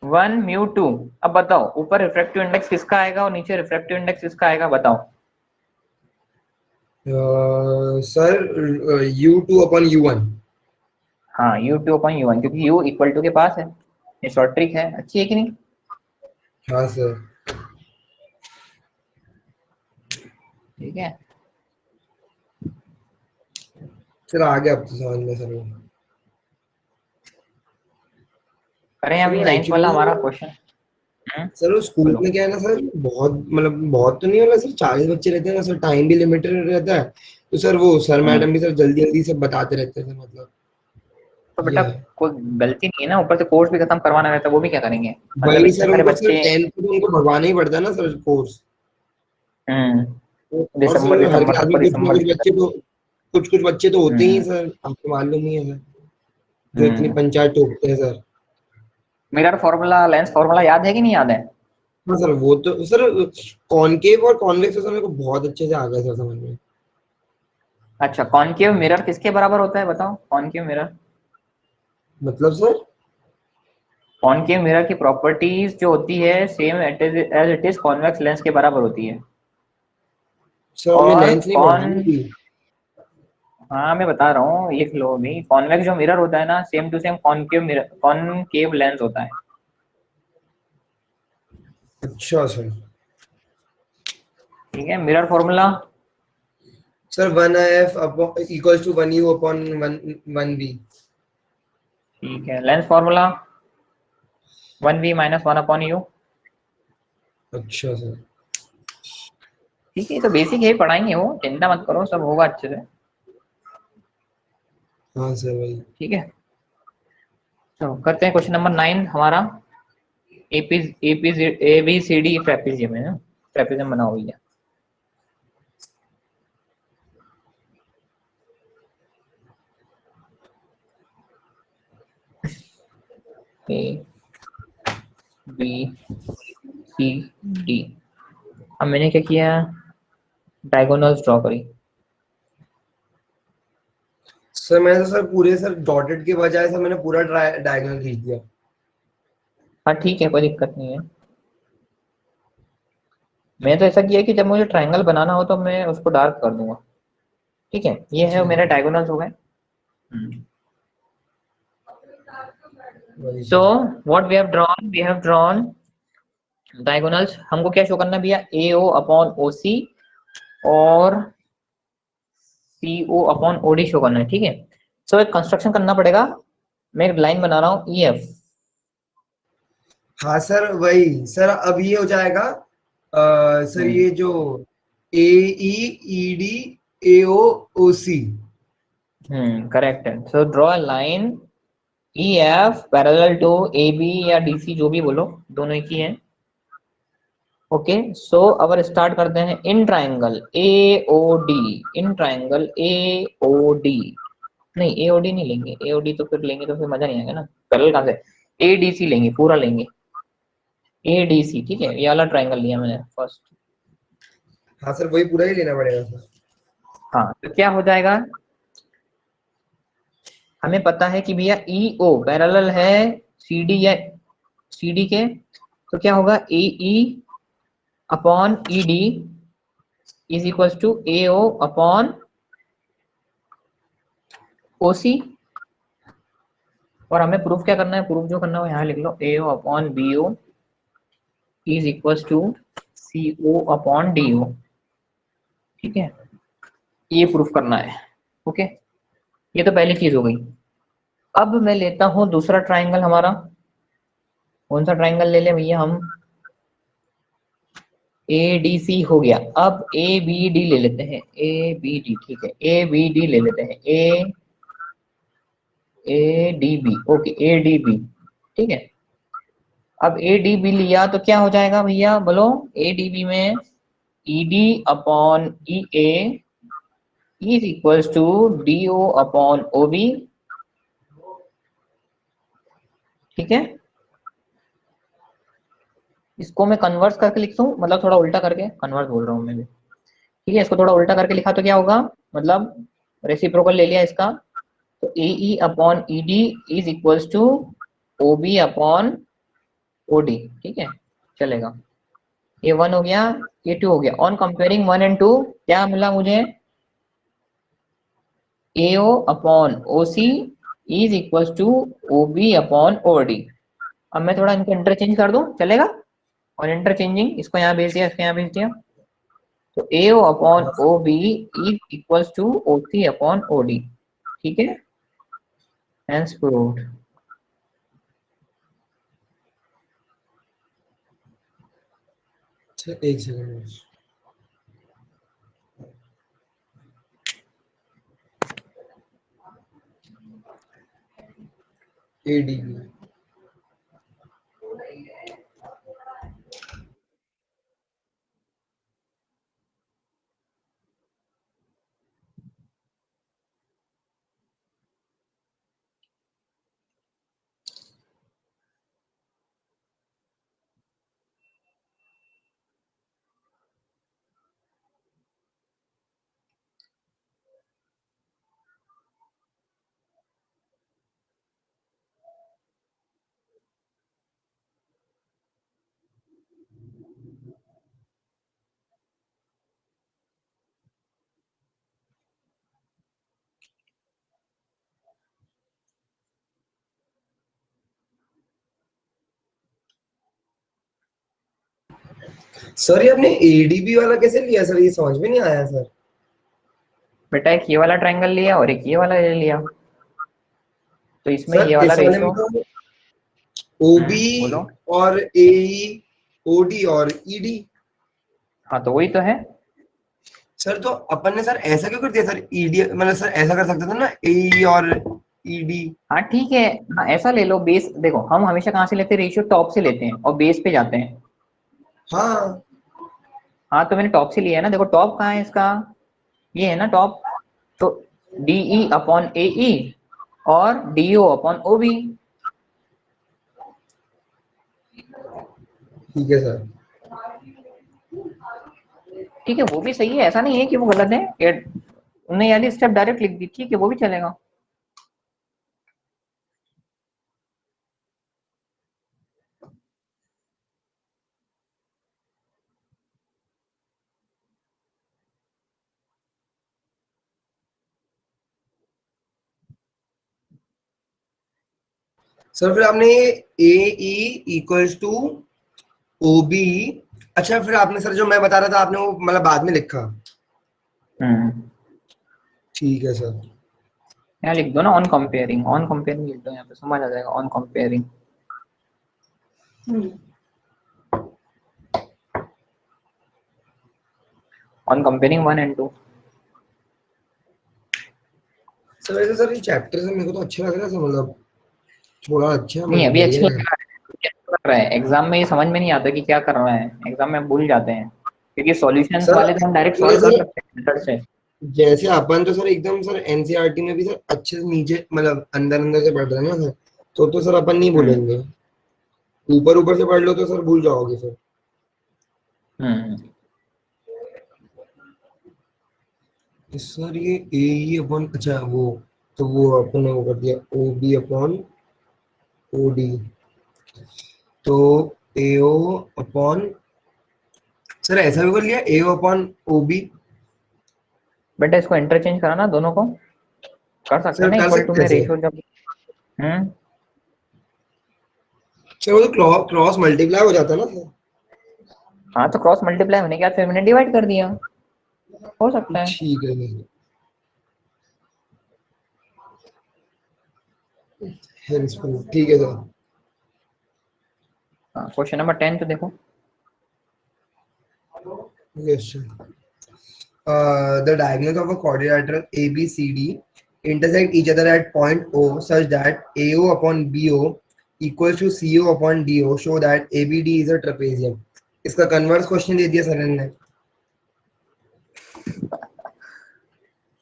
1 μ2, अब बताओ ऊपर रिफ्रैक्टिव इंडेक्स किसका आएगा और नीचे रिफ्रैक्टिव इंडेक्स किसका आएगा, बताओ? Sir U2/U1। हाँ, U2/U1, क्योंकि U इक्वल टू के पास है। ये शॉर्ट ट्रिक है, अच्छी है कि नहीं? हाँ सर। ठीक है, सर आ गया अब तो समझ में सर वो। करें सर अभी वो नाइन्थ वाला एक्चुअली हमारा क्वेश्चन। सर वो स्कूल बोलो। में क्या है ना सर, बहुत मतलब बहुत तो नहीं, मतलब सर 40 बच्चे रहते हैं ना सर, टाइम भी लिमिटेड रहता है। तो सर वो सर हम्म। मैडम भी सर जल्दी जल्दी सब बताते रहते हैं सर, मतलब तो ये बेटा है। कोई गलती नहीं है ना, ऊपर से कोर्स भी खत्म करवाना रहता है, वो भी क्या करेंगे? मतलब वही इतने सर सारे उनको सर बच्चे। 10th को उनको भगवाना ही पड़ता है ना सर कोर्स। हम्म। और दिसंबर सर हर दिसंबर क्लास सबको में कुछ ना दिसंबर कुछ दिसंबर। बच्चे तो कुछ बच्चे तो होते ही हैं हम्म। सर, आपको मालूम ही है सर, जो इतनी हम्म। पंचायत टोकते हैं sir. Mirror formula, lens formula याद है कि नहीं याद है? हाँ सर वो तो सर कॉनकेव और कॉन्वेक्स तो सर मेरे को बहुत अच्छे से आ गया सर समझ में। अच्छा, कॉनकेव मिरर किसके बराबर होता है बताओ? कॉनकेव मिरर, मतलब सर कॉनकेव मिरर की प्रॉपर्टीज जो होती है same as it is convex lens के बराबर होती है। सर हमने और लेंस नहीं पढ़ा कॉन, ना अभी। हाँ मैं बता रहा हूँ, लिख लो अभी। कॉन्वेक्स जो मिरर होता है ना, same to same concave mirror, concave lens होता है। अच्छा सर। ठीक है, mirror formula. Sir 1IF equals to 1U upon 1V। ठीक है, lens formula 1v minus 1/u। अच्छा सर। ठीक है, ये तो बेसिक है, पढ़ाएंगे वो, चिंता मत करो, सब होगा अच्छे से। हाँ सर भाई। ठीक है, तो करते हैं क्वेश्चन नंबर 9 हमारा। एपी एपी एबीसीडी ट्रेपेजियम है ना, ट्रेपेजियम बना हुई है। A B C D. अब मैंने क्या किया, डायगोनल्स ड्रॉ करी। सर मैंने तो सर पूरे सर डॉटेड के बजाय सर मैंने पूरा डायगोनल खींच दिया। हाँ ठीक है, कोई दिक्कत नहीं है। मैं तो ऐसा किया कि जब मुझे ट्रायंगल बनाना हो तो मैं उसको डार्क कर दूंगा। ठीक है, ये है ठीक मेरे है डायगोनल्स हो गए। वही so sir. What we have drawn diagonals. हमको क्या शो करना है भैया? ए ओ अपॉन ओ सी और C O upon O D show करना है। ठीक है, सो एक कंस्ट्रक्शन करना पड़ेगा। मैं एक लाइन बना रहा हूँ ई एफ। हाँ सर वही सर, अब ये हो जाएगा सर हम्म। ये जो ए ई E D A O O C. Correct है। So draw a line E F parallel to A B या डी सी, जो भी बोलो, दोनों एक ही है। ओके, सो अब स्टार्ट करते हैं in triangle A O D. In triangle A O D, नहीं ए ओ डी नहीं लेंगे, ए ओ डी तो फिर लेंगे तो फिर मजा नहीं आएगा ना। पैरेलल कहाँ से? ए डी सी लेंगे, पूरा लेंगे ए डी सी। ठीक है, ये वाला ट्राइंगल लिया मैंने फर्स्ट। हाँ सर वही पूरा ही लेना पड़ेगा सर। हाँ, तो क्या हो जाएगा? हमें पता है कि भैया ई ओ पैरेलल है सी डी या सी डी के, तो क्या होगा? A E upon E D is equals to A O upon O C. और हमें प्रूफ क्या करना है? प्रूफ जो करना है वो यहाँ लिख लो, A O upon B O is equals to C O upon D O. ठीक है, ये प्रूफ करना है। ओके, ये तो पहली चीज हो गई। अब मैं लेता हूँ दूसरा ट्राइंगल हमारा। कौन सा ट्राइंगल ले लें भैया हम? ए डी सी हो गया। अब ए बी डी ले लेते हैं, ए बी डी। ठीक है, ए बी डी ले लेते हैं, A D B. Okay, A D B. ठीक है, अब ए डी बी लिया तो क्या हो जाएगा भैया बोलो? ए डी बी में E D upon E A is equals to D O upon O B. ठीक है, इसको मैं कन्वर्स करके लिखता हूँ, मतलब थोड़ा उल्टा करके, कन्वर्स बोल रहा हूँ मैं भी। ठीक है, इसको थोड़ा उल्टा करके लिखा तो क्या होगा? मतलब रेसिप्रोकल ले लिया इसका, तो A E upon E D is equals to O B upon O D. ठीक है, चलेगा। ये 1 हो गया, ये 2 हो गया। ऑन कंपेयरिंग 1 एंड 2 क्या मिला मुझे? A O upon O C is equals to O B upon O D. अब मैं थोड़ा इनको इंटरचेंज कर दूं, चलेगा? और इंटरचेंजिंग, इसको यहाँ भेज दिया, इसको यहाँ भेज दिया, तो ए ओ अपॉन हाँ O B is equals to O C upon O D. ठीक है, hence proved. एक सेकंड। एडीबी सर, ये आपने एडीबी वाला कैसे लिया सर? ये समझ में नहीं आया सर। बेटा एक ये वाला ट्रायंगल लिया और एक ये वाला ले लिया, तो इसमें सर ये वाला इस वाले में रेशियो। तो ओबी बोलो। और एई, ओडी और ईडी। हाँ तो वही तो है। सर तो अपन ने सर ऐसा क्यों कर दिया सर? ईडी मतलब सर ऐसा कर सकते थे ना, एई और ईडी। हाँ ठीक है, हाँ ऐसा ले लो। बेस देखो, हम हमेशा कहाँ से लेते हैं? रेशियो टॉप से लेते हैं और बेस पे जाते हैं। हाँ हाँ तो मैंने टॉप से लिया है ना। देखो टॉप कहाँ है इसका, ये है ना टॉप। तो डीई अपॉन एई और डीओ अपॉन ओबी। ठीक है सर। ठीक है, वो भी सही है, ऐसा नहीं है कि वो गलत है। उन्हें यानी स्टेप डायरेक्ट लिख दी, ठीक है वो भी चलेगा। सर फिर आपने A E equals to O B. अच्छा, फिर आपने सर जो मैं बता रहा था आपने वो मतलब बाद में लिखा। ठीक है सर। यहाँ लिख दो ना ऑन कंपेयरिंग, ऑन कंपेयरिंग लिख दो, यहाँ पे समझ आ जाएगा on comparing. On comparing 1 and 2। Sir वैसे सर ये चैप्टर से मेरे को तो अच्छा लग रहा है सर, मतलब थोड़ा अच्छा, नहीं मतलब अभी अच्छा बढ़िया लग है। रहा है, क्या कर रहा है एग्जाम में, ये समझ में नहीं आता कि क्या कर रहा है। एग्जाम में भूल जाते हैं, क्योंकि सॉल्यूशंस सर वाले तो हम डायरेक्ट ये सॉल्व कर सर सकते हैं मेथड से। जैसे अपन तो सर एकदम सर एनसीईआरटी में भी सर अच्छे से नीचे मतलब अंदर अंदर से पढ़ रहे हैं ना सर, तो सर अपन नहीं हम्म भूलेंगे। ऊपर ऊपर से पढ़ लो तो सर भूल जाओगे सर। हम्म। सर ये ए ई अपॉन, अच्छा वो, तो वो अपन ने वो कर दिया O B upon O D, तो ए ओ अपॉन, सर ऐसा भी कर लिया ए ओ अपॉन ओ बी। बेटा इसको इंटरचेंज कराना दोनों को, कर सकते हैं सर ना कर इक्वल टू सकते हैं में सर। रेशियो जब। हम्म। सर वो तो क्रॉस मल्टीप्लाई हो जाता है ना सर। हाँ तो क्रॉस मल्टीप्लाई होने के बाद फिर मैंने डिवाइड कर दिया, हो सकता है। ठीक है सर। ठीक है सर। हाँ क्वेश्चन नंबर 10 तो देखो। Yes, sir. The diagonals of a quadrilateral ABCD intersect each other at point O such that AO upon BO equals to CO upon DO. Show that ABD is a trapezium. इसका converse question दे दिया sir ने।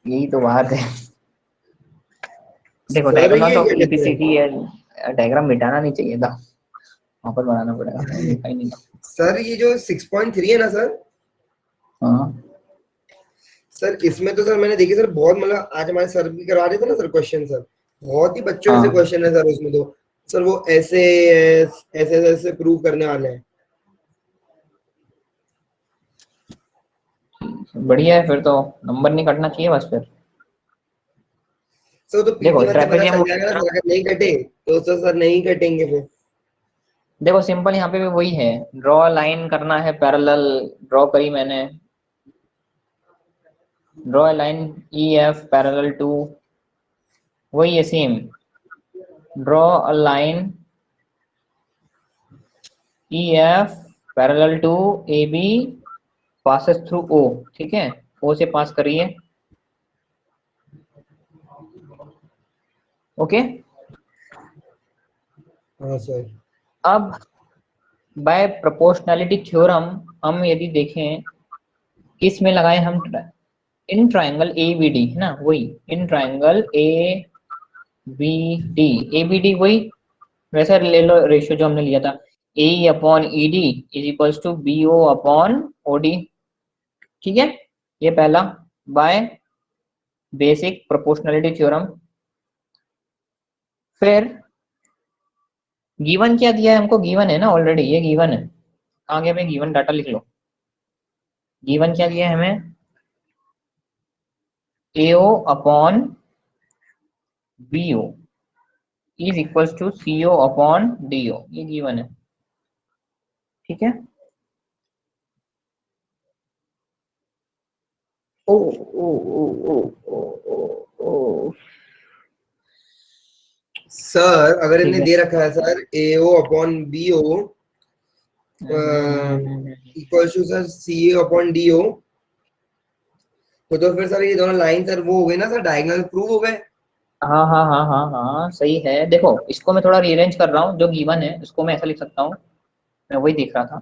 यही तो बात है। देखो sir diagonal ये of क्या कहते हैं? एबीसीडी है, डायग्राम मिटाना नहीं चाहिए था, वापस बनाना पड़ेगा, मैंने लिखा ही नहीं था। सर ये जो 6.3 है ना सर, हाँ सर इसमें तो सर मैंने देखी सर बहुत, मतलब आज हमारे सर भी करवा रहे थे ना सर क्वेश्चन सर, बहुत ही बच्चों से हाँ क्वेश्चन है सर उसमें तो। सर वो ऐसे ऐसे ऐसे प्रूव करने वाले हैं। बढ़िया है, फिर तो नंबर नहीं कटना चाहिए बस फिर। सर तो देखो पीटी वन से पता ट्रेपेजियम चल वही जाएगा ना है ना। सर, अगर नहीं कटे तो सर नहीं कटेंगे फिर। देखो सिंपल यहाँ पे भी वही है, ड्रॉ लाइन करना है पैरेलल, ड्रॉ करी मैंने, draw line E F parallel to वही है same, draw a line EF parallel to AB passes through O, ठीक है, O से पास करिए, ओके। हाँ सर। अब बाय प्रोपोर्शनैलिटी थ्योरम हम यदि देखें किस में लगाए हम, इन ट्राइंगल ABD है ना, वही इन ट्राइंगल ABD, ABD वही वैसा ले लो रेशियो जो हमने लिया था, AE upon ED is equals to BO upon OD, ठीक है, ये पहला बाय बेसिक प्रोपोर्शनैलिटी थ्योरम। फिर गिवन क्या दिया है हमको, गिवन है ना ऑलरेडी, ये गिवन है, आगे में गिवन डाटा लिख लो। गिवन क्या दिया है हमें, AO upon BO is equals to CO upon DO, ये गिवन है, ठीक है। ओ ओ ओ ओ ओ ओ ओ सर अगर ठीक इन्हें है। दे रखा है sir AO upon BO equals to sir CA upon DO, तो फिर सर ये दोनों लाइन सर वो हो गए ना सर, डायगोनल प्रूव हो गए। हाँ हाँ हाँ हाँ हाँ सही है, देखो इसको मैं थोड़ा रीअरेंज कर रहा हूँ, जो गिवन है उसको मैं ऐसा लिख सकता हूँ, मैं वही देख रहा था,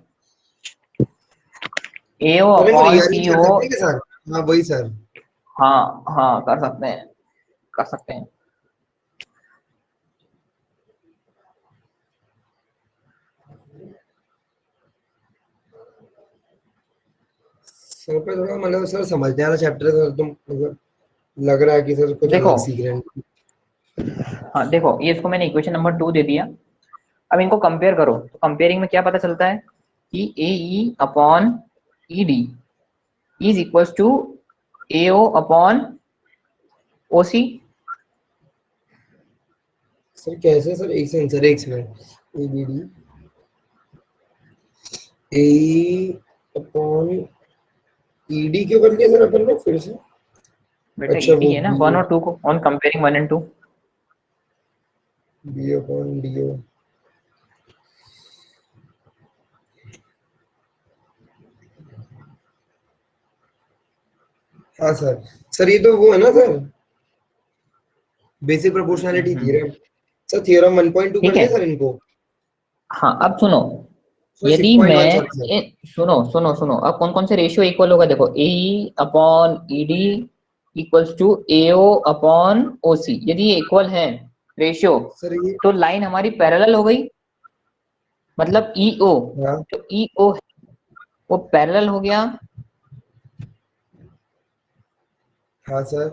AO सर इनको अपॉन रीअरेंज कर CO। सकते हैं क्या सर? हाँ वही सर। हाँ हाँ कर सकते हैं, कर सकते हैं। सर पे थोड़ा मतलब सर समझने वाला चैप्टर सर, तुम मतलब लग रहा है कि सर कुछ देखो, अलग सीख रहे हैं। हाँ देखो ये इसको मैंने इक्वेशन नंबर 2 दे दिया, अब इनको कंपेयर करो, तो कंपेयरिंग में क्या पता चलता है कि AE upon ED is equals to AO upon OC। Sir कैसे सर, एक सेकंड सर, एक second. ABD AE upon ED क्यों कर दिया सर अपन ने फिर से? बेटा अच्छा ED वो है ना B 1 और 2 को, on comparing 1 and 2। B upon DO। हाँ सर। सर ये तो वो है ना sir, basic proportionality theorem. Sir theorem 1.2 ठीक कर है। दिया सर इनको। हाँ अब सुनो, सर यदि 6.1 मैं सॉरी सर। सुनो सुनो सुनो, अब कौन कौन से रेशियो इक्वल होगा, देखो AE upon ED equals to AO upon OC, यदि ये इक्वल है रेशियो, सर ये तो लाइन हमारी पैरेलल हो गई, मतलब EO, हाँ जो EO है वो पैरेलल हो गया हाँ सर।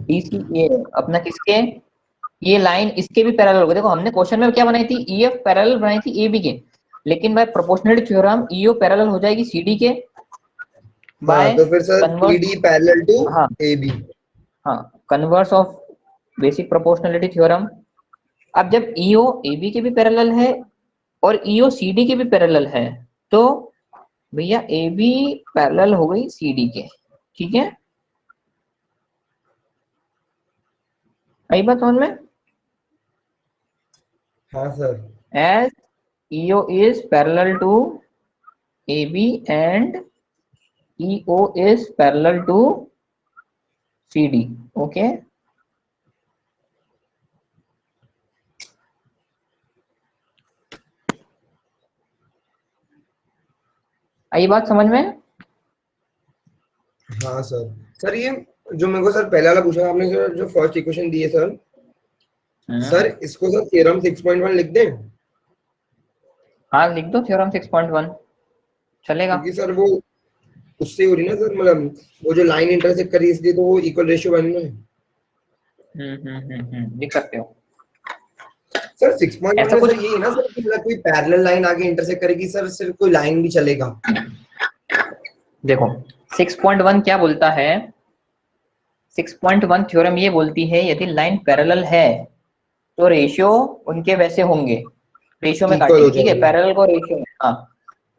DC, ये अपना किसके, ये लाइन इसके भी पैरेलल हो गए, देखो हमने क्वेश्चन में क्या बनाई थी, EF पैरेलल बनाई थी AB के, लेकिन by proportional theorem EO parallel हो जाएगी CD के हाँ बाय तो फिर sir converse. ED parallel to हाँ AB। हाँ, converse of basic proportionality theorem. अब जब EO AB के भी पैरेलल है और EO CD के भी पैरेलल है, तो भैया AB पैरेलल हो गई CD के, ठीक है, आई बात समझ में, हाँ sir. as EO is parallel to AB and EO is parallel to CD, okay। आई बात समझ में। हाँ सर। सर ये जो मेरे को सर पहले वाला पूछा आपने सर, जो फर्स्ट इक्वेशन दी है सर, सर इसको सर थ्योरम 6.1 लिख दें? हाँ लिख दो थ्योरम 6.1, चलेगा। क्योंकि सर वो उससे हो रही ना सर, मतलब वो जो लाइन इंटरसेक्ट करी इसलिए तो वो इक्वल रेशियो बन रहा है। लिख सकते हो। सर 6.1 ऐसा में कुछ, सर यही है ना सर कि मतलब कोई पैरेलल लाइन आगे इंटरसेक्ट करेगी सर, सिर्फ कोई लाइन भी चलेगा? देखो 6.1 क्या बोलता है, 6.1 थ्योरम ये बोलती है यदि लाइन पैरेलल है तो रेशियो उनके वैसे होंगे, रेशियो में इक्वल हो काटेंगे, ठीक है, जाएंगे। पैरेलल को रेशियो में, हाँ।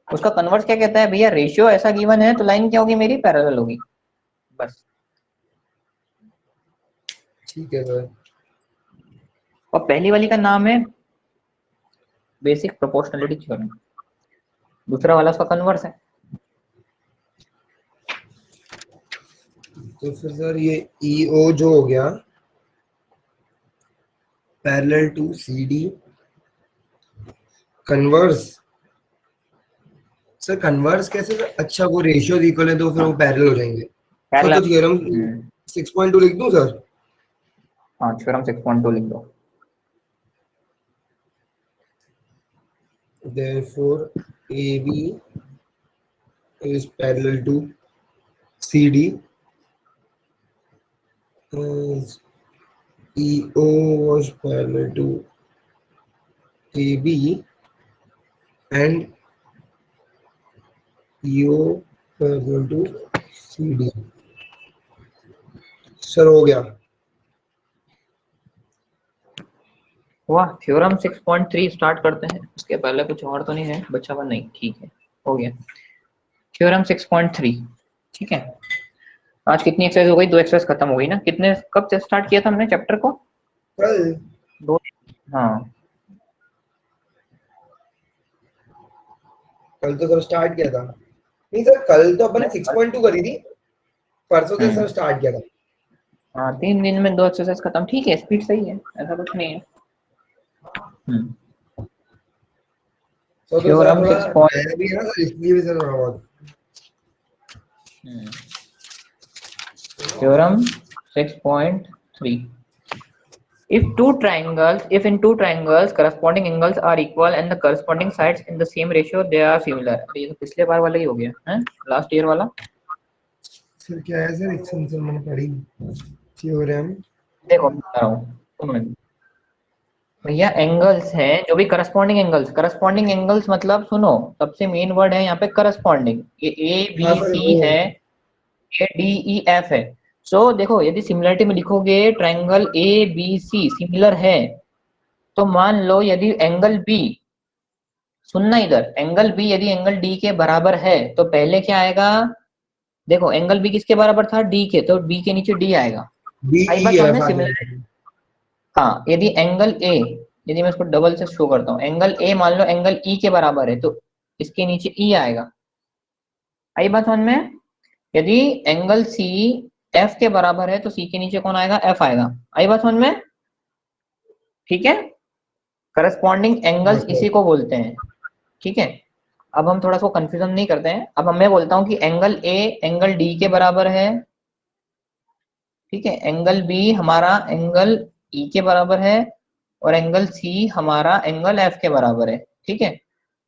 उसका कन्वर्स क्या कहता है, भैया रेशियो ऐसा गिवन है तो लाइन क्या होगी मेरी, पैरेलल होगी, बस। ठीक है सर। और पहली वाली का नाम है बेसिक प्रोपोर्शनलिटी थ्योरम, दूसरा वाला उसका कन्वर्स है। तो फिर सर ये EO जो हो गया parallel to CD converse. Sir converse कैसे सर? अच्छा वो रेशियो इक्वल है तो फिर वो पैरेलल हो जाएंगे। सर तो पैरेलल। थ्योरम 6.2 लिख दूं सर? हाँ, थ्योरम 6.2 लिख दो। Therefore, AB is parallel to CD. As EO was parallel to AB and EO parallel to CD. Sir हो गया। वाह, थ्योरम 6.3 स्टार्ट करते हैं। उसके पहले कुछ और तो नहीं है बच्चा हुआ? नहीं, ठीक है, हो गया थ्योरम 6.3। ठीक है, आज कितनी एक्सरसाइज हो गई? 2 एक्सरसाइज खत्म हो गई ना? कितने कब से स्टार्ट किया था हमने चैप्टर को? कल। 2। हाँ, कल तो सर स्टार्ट किया था। नहीं सर कल तो अपन 6.2 करी थी, परसों से सर स्टार्ट किया था। हाँ, 3 दिन में 2 एक्सरसाइज खत्म। ठीक है, स्पीड सही है, ऐसा कुछ नहीं है। तो सर थ्योरम थोड़ा 6. नया भी है ना सर, इसलिए भी सर थोड़ा बहुत। Theorem 6.3. If in two triangles corresponding angles are equal and the corresponding sides in the same ratio, they are similar. ये तो पिछले बार वाला ही हो गया है, लास्ट ईयर वाला। सर क्या है सर? एक्सटेंशन मैंने पढ़ी थ्योरम। देखो बता रहा हूँ, सुनो भैया। एंगल्स हैं जो भी करस्पॉन्डिंग एंगल्स मतलब सुनो, सबसे मेन वर्ड है यहाँ पे करस्पॉन्डिंग। ये ए हाँ बी सर सी वो। है, ये डी ई एफ है। सो देखो, यदि सिमिलरिटी में लिखोगे triangle A B C similar है, तो मान लो यदि एंगल बी, सुनना इधर, एंगल बी यदि एंगल डी के बराबर है तो पहले क्या आएगा? देखो एंगल बी किसके बराबर था? डी के, तो बी के नीचे डी आएगा। आई बात समझ DEF में? आ सिमिलर। जाएगा। हाँ, यदि एंगल ए, यदि मैं इसको डबल से शो करता हूँ, एंगल ए मान लो एंगल ई के बराबर है तो इसके नीचे ई आएगा। आई बात समझ में? यदि एंगल सी एफ के बराबर है तो सी के नीचे कौन आएगा? एफ आएगा। आई बात समझ में? ठीक है, करस्पॉन्डिंग हाँ एंगल्स सर। इसी को बोलते हैं। ठीक है, अब हम थोड़ा सा कंफ्यूजन नहीं करते हैं। अब मैं बोलता हूँ कि एंगल ए एंगल डी के बराबर है, ठीक है, एंगल बी हमारा एंगल ई के बराबर है, और एंगल सी हमारा एंगल एफ के बराबर है। ठीक है,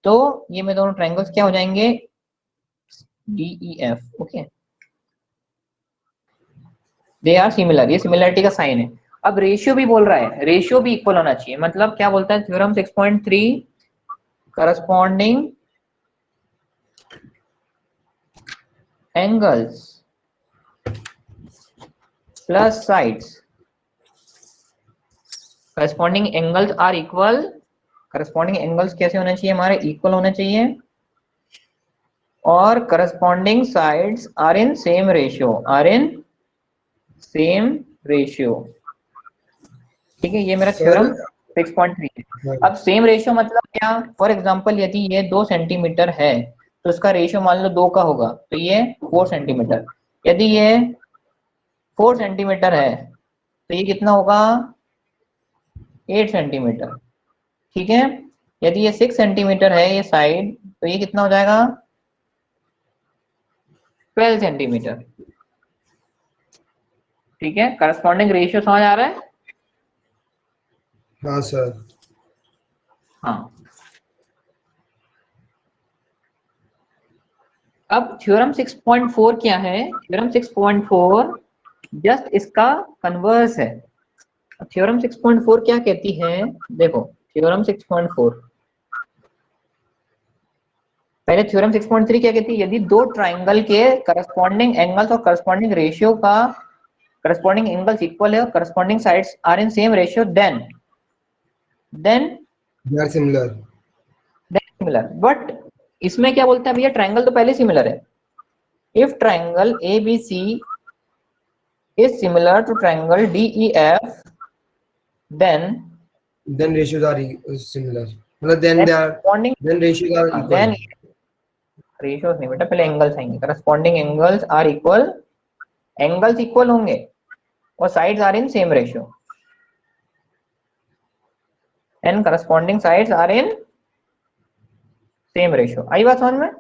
तो ये में दोनों ट्रायंगल्स क्या हो जाएंगे? D E F. Okay, they are similar, ये सिमिलरिटी का साइन है। अब रेशियो भी बोल रहा है, रेशियो भी इक्वल होना चाहिए। मतलब क्या बोलता है theorem 6.3? Corresponding angles plus sides, corresponding angles are equal. Corresponding angles कैसे होने चाहिए? हमारे इक्वल होने चाहिए, और corresponding sides are in same ratio, are in same ratio. ठीक है, ये मेरा सर थ्योरम 6.3 है। हाँ, अब सेम रेशियो मतलब क्या? फॉर एग्जांपल यदि ये 2 सेंटीमीटर है तो इसका रेशियो मान लो 2 का होगा, तो ये 4 सेंटीमीटर। यदि ये 4 सेंटीमीटर है तो ये कितना होगा? 8 सेंटीमीटर। ठीक है, यदि ये 6 सेंटीमीटर है ये साइड, तो ये कितना हो जाएगा? 12 सेंटीमीटर। ठीक है, करस्पॉन्डिंग रेशियो समझ आ रहा है? हाँ सर। हाँ। अब थ्योरम 6.4 क्या है? थ्योरम 6.4 जस्ट इसका कन्वर्स है। थ्योरम 6.4 क्या कहती है? देखो थ्योरम 6.4, पहले थ्योरम 6.3 क्या कहती है? यदि दो ट्राइंगल के करस्पॉन्डिंग एंगल्स और करस्पॉन्डिंग रेशियो का, करस्पॉन्डिंग एंगल्स इक्वल है और corresponding sides are in same ratio, then they are similar. Similar. But इसमें क्या बोलते हैं भैया? ट्राइंगल तो पहले सिमिलर है। If triangle ABC is similar to triangle DEF, then then ratios are similar. मतलब then then they are corresponding then ratios are equal. then ratios नहीं बेटा, पहले एंगल्स आएंगे, corresponding angles are equal, angles equal होंगे और sides are in same ratio, and corresponding sides are in same ratio. आई बात समझ में?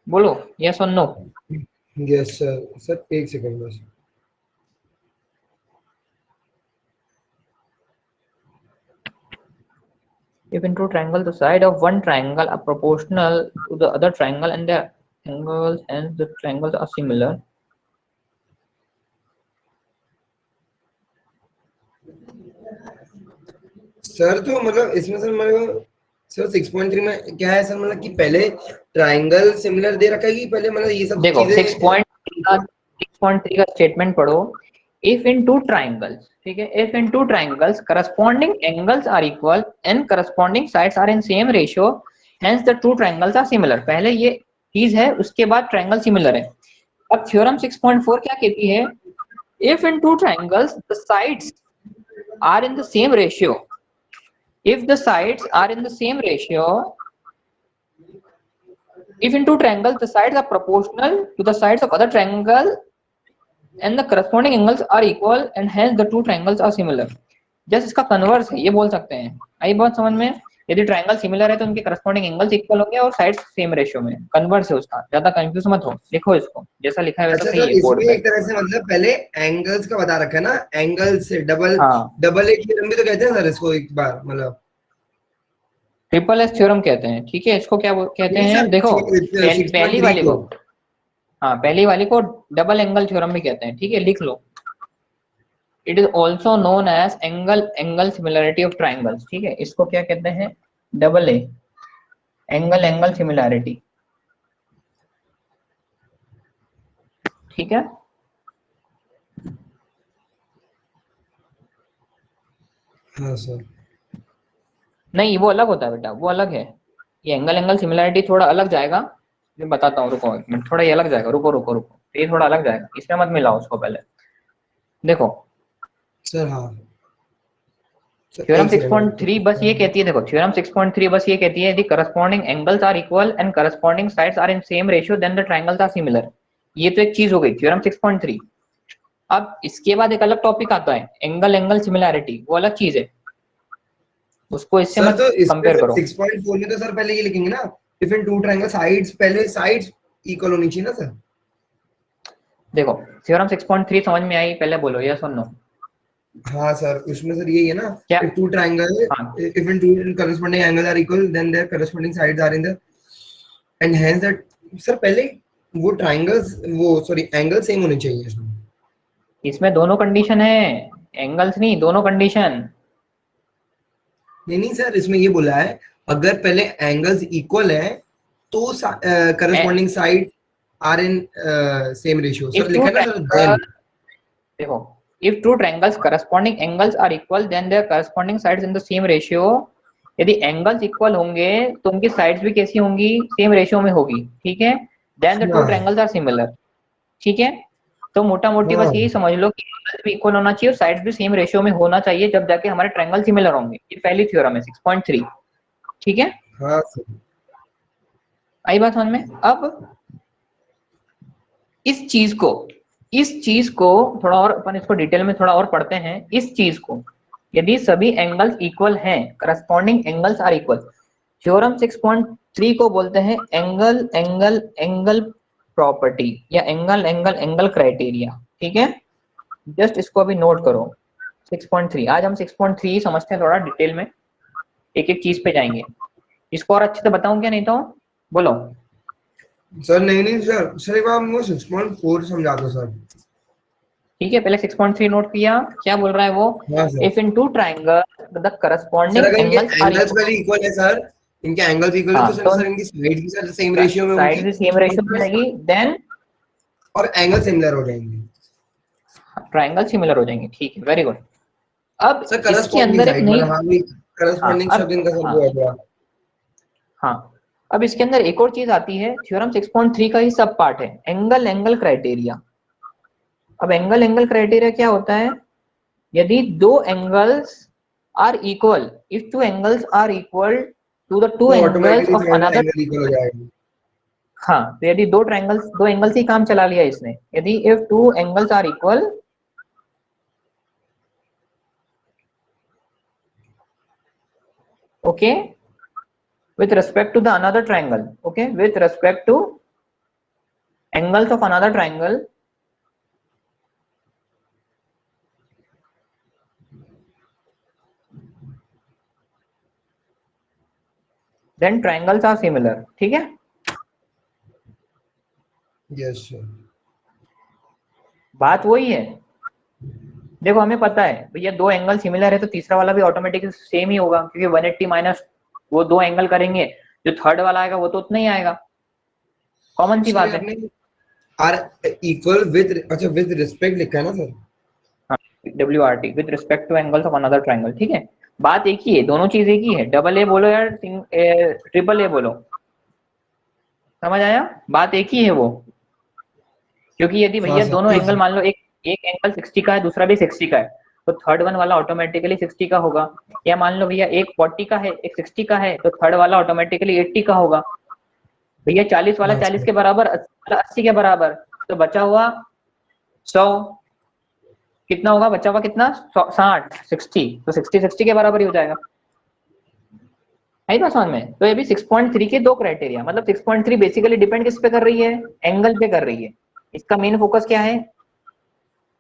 बोलो यस और नो। Yes sir. Sir एक सेकंड बस। If in two triangle the side of one triangle are proportional to the other triangle and the angles and the triangles are similar, sir तो मतलब इसमें सर मेरे को sir 6.3 में क्या है सर, मतलब कि पहले ट्रायंगल सिमिलर दे रखा है कि पहले मतलब ये सब देखो चीजें 6.3 का स्टेटमेंट पढ़ो। इफ इन टू ट्राइंगल्स, ठीक है, if in two triangles corresponding angles are equal and corresponding sides are in same ratio hence the two triangles are similar. पहले ये चीज है, उसके बाद ट्राइंगल सिमिलर है। अब थ्योरम 6.4 क्या कहती है? If in two triangles the sides are in the same ratio, if the sides are in the same ratio, if in two triangles the sides are proportional to the sides of other triangle and the corresponding angles are equal and hence the two triangles are similar। Just इसका converse है, ये बोल सकते हैं। आई बात समझ में? यदि ट्रायंगल सिमिलर है तो उनके करस्पॉन्डिंग एंगल्स इक्वल होंगे और साइड्स सेम रेशियो में। कन्वर्स है उसका, ज्यादा कंफ्यूज मत हो, लिखो इसको जैसा लिखा है वैसा अच्छा सही सर है बोर्ड इसमें पे। एक तरह से मतलब पहले एंगल्स का बता रखा है ना, एंगल से डबल हाँ, डबल एज थ्योरम भी तो कहते हैं सर इसको एक बार, मतलब ट्रिपल एस थ्योरम कहते हैं, ठीक है। इसको क्या कहते नहीं हैं? सर देखो पहली 6.3 वाली को। को, हाँ पहली वाली को डबल एंगल थ्योरम भी कहते हैं, ठीक है, लिख लो। It is also known as angle similarity of triangles, ठीक है, इसको क्या कहते हैं? डबल ए, एंगल सिमिलैरिटी, ठीक है। हाँ सर। नहीं वो अलग होता है बेटा, वो अलग है। ये एंगल सिमिलैरिटी थोड़ा अलग जाएगा, मैं बताता हूँ, रुको एक मिनट, थोड़ा ये अलग जाएगा, रुको रुको रुको, ये थोड़ा अलग जाएगा, इसमें मत मिलाओ उसको पहले। देखो सर हाँ सर थ्योरम एक सेकंड 6.3 बस ये कहती है, देखो थ्योरम 6.3 बस ये कहती है, यदि corresponding angles are equal and corresponding sides are in same ratio then the triangles are similar. ये तो एक चीज हो गई थ्योरम 6.3। अब इसके बाद एक अलग टॉपिक आता है, एंगल सिमिलैरिटी, वो अलग चीज है, उसको इससे सर मत तो इसमें कंपेयर सर करो। 6.4 में तो सर पहले ये लिखेंगे ना, if in two triangle sides, पहले साइड्स इक्वल होनी चाहिए ना सर। देखो थ्योरम 6.3 समझ में आई? पहले बोलो यस और नो। हाँ सर उसमें सर यही है ना, क्या? इफ टू ट्रायंगल, हाँ if in two corresponding angles are equal then their corresponding sides are in the and hence that। Sir पहले वो ट्रायंगल्स वो सॉरी एंगल सेम होने चाहिए इसमें। इसमें दोनों कंडीशन है, एंगल्स नहीं, दोनों कंडीशन। नहीं सर इसमें ये बोला है अगर पहले एंगल्स इक्वल है तो corresponding side are in same ratio, sir if two लिखा है ना सर ट्रायंगल, देन। देखो if two triangles corresponding angles are equal then their corresponding sides in the same ratio. यदि एंगल्स इक्वल होंगे तो उनकी साइड्स भी कैसी होंगी? सेम रेशियो में होगी, ठीक है। देन द टू हाँ ट्रायंगल्स आर सिमिलर, ठीक है। तो मोटा मोटी बस हाँ यही समझ लो कि एंगल्स भी इक्वल होना चाहिए और साइड्स भी सेम रेशियो में होना चाहिए, जब जाके हमारे ट्रायंगल सिमिलर होंगे। ये पहली थ्योरम है 6.3, ठीक है। हाँ सर। आई बात समझ में? अब इस चीज को थोड़ा और अपन इसको डिटेल में थोड़ा और पढ़ते हैं। इस चीज को, यदि सभी एंगल्स इक्वल हैं, corresponding angles are equal, theorem 6.3 को बोलते हैं एंगल प्रॉपर्टी या एंगल क्राइटेरिया, ठीक है। जस्ट इसको अभी नोट करो 6.3। आज हम 6.3 समझते हैं थोड़ा डिटेल में, एक एक चीज पे जाएंगे। इसको और अच्छे से बताऊं क्या? नहीं तो बोलो। सर नहीं सर, सर एक बार हमको 6.4 समझा दो सर। ठीक है, पहले 6.3 नोट किया, क्या बोल रहा है वो? हाँ sir. If in two triangle the sir corresponding अगर इनके एंगल्स आर एंगल्स इक्वल, पहले इक्वल है सर, इनके एंगल्स इक्वल है हाँ तो सर तो सर इनकी साइड भी सर सेम रेशियो में साइड होंगी भी सेम रेशियो में रहेगी, देन और एंगल सिमिलर हो जाएंगे। ट्राइंगल सिमिलर हो जाएंगे, ठीक है, वेरी गुड। अब सर इसके करस्पॉन्डिंग अंदर एक साइड नई, मतलब हाँ भी हाँ करस्पॉन्डिंग अब शब्द इनका सर हाँ वो है थोड़ा। हाँ अब इसके अंदर एक और चीज आती है, थ्योरम 6.3 का ही सब पार्ट है, एंगल क्राइटेरिया। अब एंगल क्राइटेरिया क्या होता है? यदि दो angles are equal, if two angles are equal to the two तो angles automatically of final another, angle equal हो जाएगा। हाँ तो यदि दो एंगल्स ही काम चला लिया इसने, यदि if two angles are equal, okay, with respect to the another triangle, okay, with respect to angles of another triangle, then triangles are similar, ठीक है। Yes sir. बात वही है, देखो हमें पता है भैया दो एंगल सिमिलर है तो तीसरा वाला भी ऑटोमेटिकली सेम ही होगा, क्योंकि 180 माइनस वो दो एंगल करेंगे, जो थर्ड वाला आएगा वो तो उतना ही आएगा, कॉमन सी बात है। आपने आर इक्वल विद, अच्छा विद रिस्पेक्ट लिखा है ना सर? हाँ, WRT with respect two angles of another triangle, ठीक है। बात एक ही है, दोनों चीज एक ही है, डबल ए बोलो या ट्रिपल ए बोलो, समझ आया, बात एक ही है वो। क्योंकि यदि हाँ भैया सर दोनों एंगल एक मान लो एक एंगल 60 का है, दूसरा भी 60 का है, तो थर्ड वन वाला ऑटोमेटिकली 60 का होगा। या मान लो भैया एक 40 का है एक 60 का है, तो थर्ड वाला ऑटोमेटिकली 80 का होगा। भैया 40 वाला हाँ 40 सर। के बराबर, 80 वाला 80 के बराबर, तो बचा हुआ 100 कितना होगा, बचा हुआ कितना 60 60, तो 60 60 के बराबर ही हो जाएगा, है ना समझ में। तो ये भी 6.3 के दो क्राइटेरिया, मतलब 6.3 बेसिकली डिपेंड किस पे कर रही है, एंगल पे कर रही है। इसका मेन फोकस क्या है,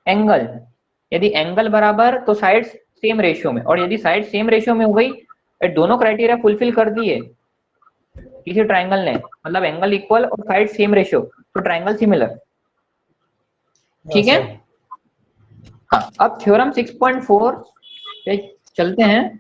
एंगल। यदि एंगल बराबर तो साइड्स सेम रेशियो में, और यदि साइड सेम रेशियो में हो गई, दोनों क्राइटेरिया फुलफिल कर दिए किसी ट्रायंगल ने, मतलब एंगल इक्वल और साइड सेम रेशियो, तो ट्रायंगल सिमिलर, हाँ ठीक है। सर। हाँ अब थ्योरम 6.4 पे चलते हैं।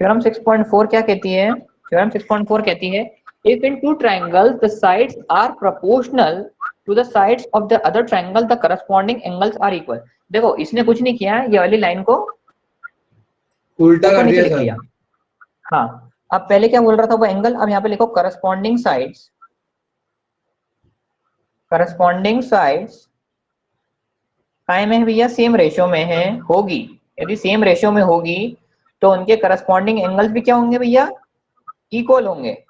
थ्योरम 6.4 क्या कहती है, थ्योरम 6.4 कहती है if in two triangles the sides are proportional to the sides of the other triangle the corresponding angles are equal. देखो इसने कुछ नहीं किया, ये वाली लाइन को उल्टा ऊपर कर नीचे दिया लिख सर। लिया। हाँ अब पहले क्या बोल रहा था वो एंगल, अब यहाँ पे लिखो करस्पॉन्डिंग साइड्स, करस्पॉन्डिंग साइड्स काय में है भैया, सेम रेशियो में है, होगी, यदि सेम रेशियो में होगी तो उनके करस्पॉन्डिंग एंगल्स भी क्या होंगे भैया, इक्वल होंगे।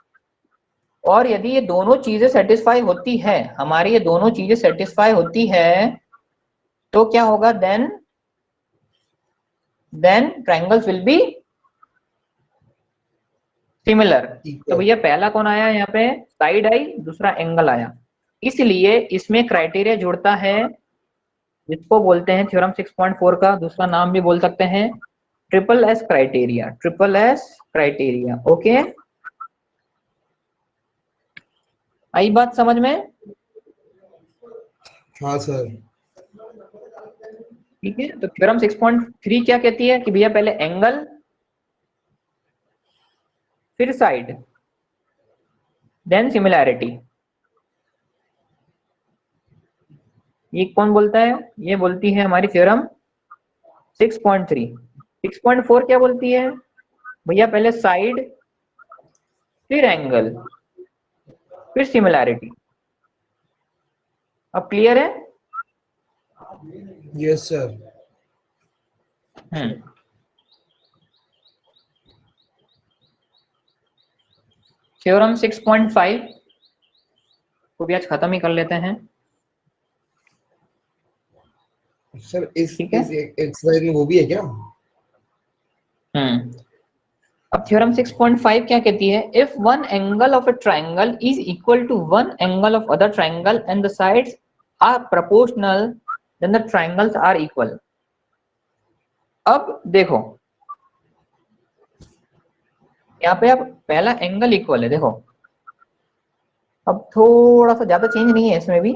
और यदि ये दोनों चीजें सेटिस्फाई होती है, हमारी ये दोनों चीजें सेटिस्फाई होती है, तो क्या होगा, then triangles will be similar. तो इक्वल। भैया पहला कौन आया यहाँ पे, साइड आई, दूसरा एंगल आया, इसलिए इसमें क्राइटेरिया जुड़ता है जिसको बोलते हैं थ्योरम 6.4 का दूसरा नाम भी बोल सकते हैं triple S criteria, triple S criteria, okay. आई बात समझ में, हाँ सर। ठीक है। तो थ्योरम 6.3 क्या कहती है कि भैया पहले एंगल फिर साइड देन सिमिलैरिटी। ये कौन बोलता है, ये बोलती है हमारी थ्योरम 6.3। 6.4 क्या बोलती है, भैया पहले साइड फिर एंगल फिर सिमिलैरिटी। अब क्लियर है। Yes sir. थ्योरम 6.5 को भी आज खत्म ही कर लेते हैं, सर इस ठीक है। एक्सरसाइज में वो भी है क्या? अब थ्योरम 6.5 क्या कहती है, if one angle of a triangle is equal to one angle of other triangle and the sides are proportional then the triangles are equal. अब देखो यहाँ पे अब पहला एंगल इक्वल है, देखो अब थोड़ा सा ज्यादा चेंज नहीं है इसमें भी।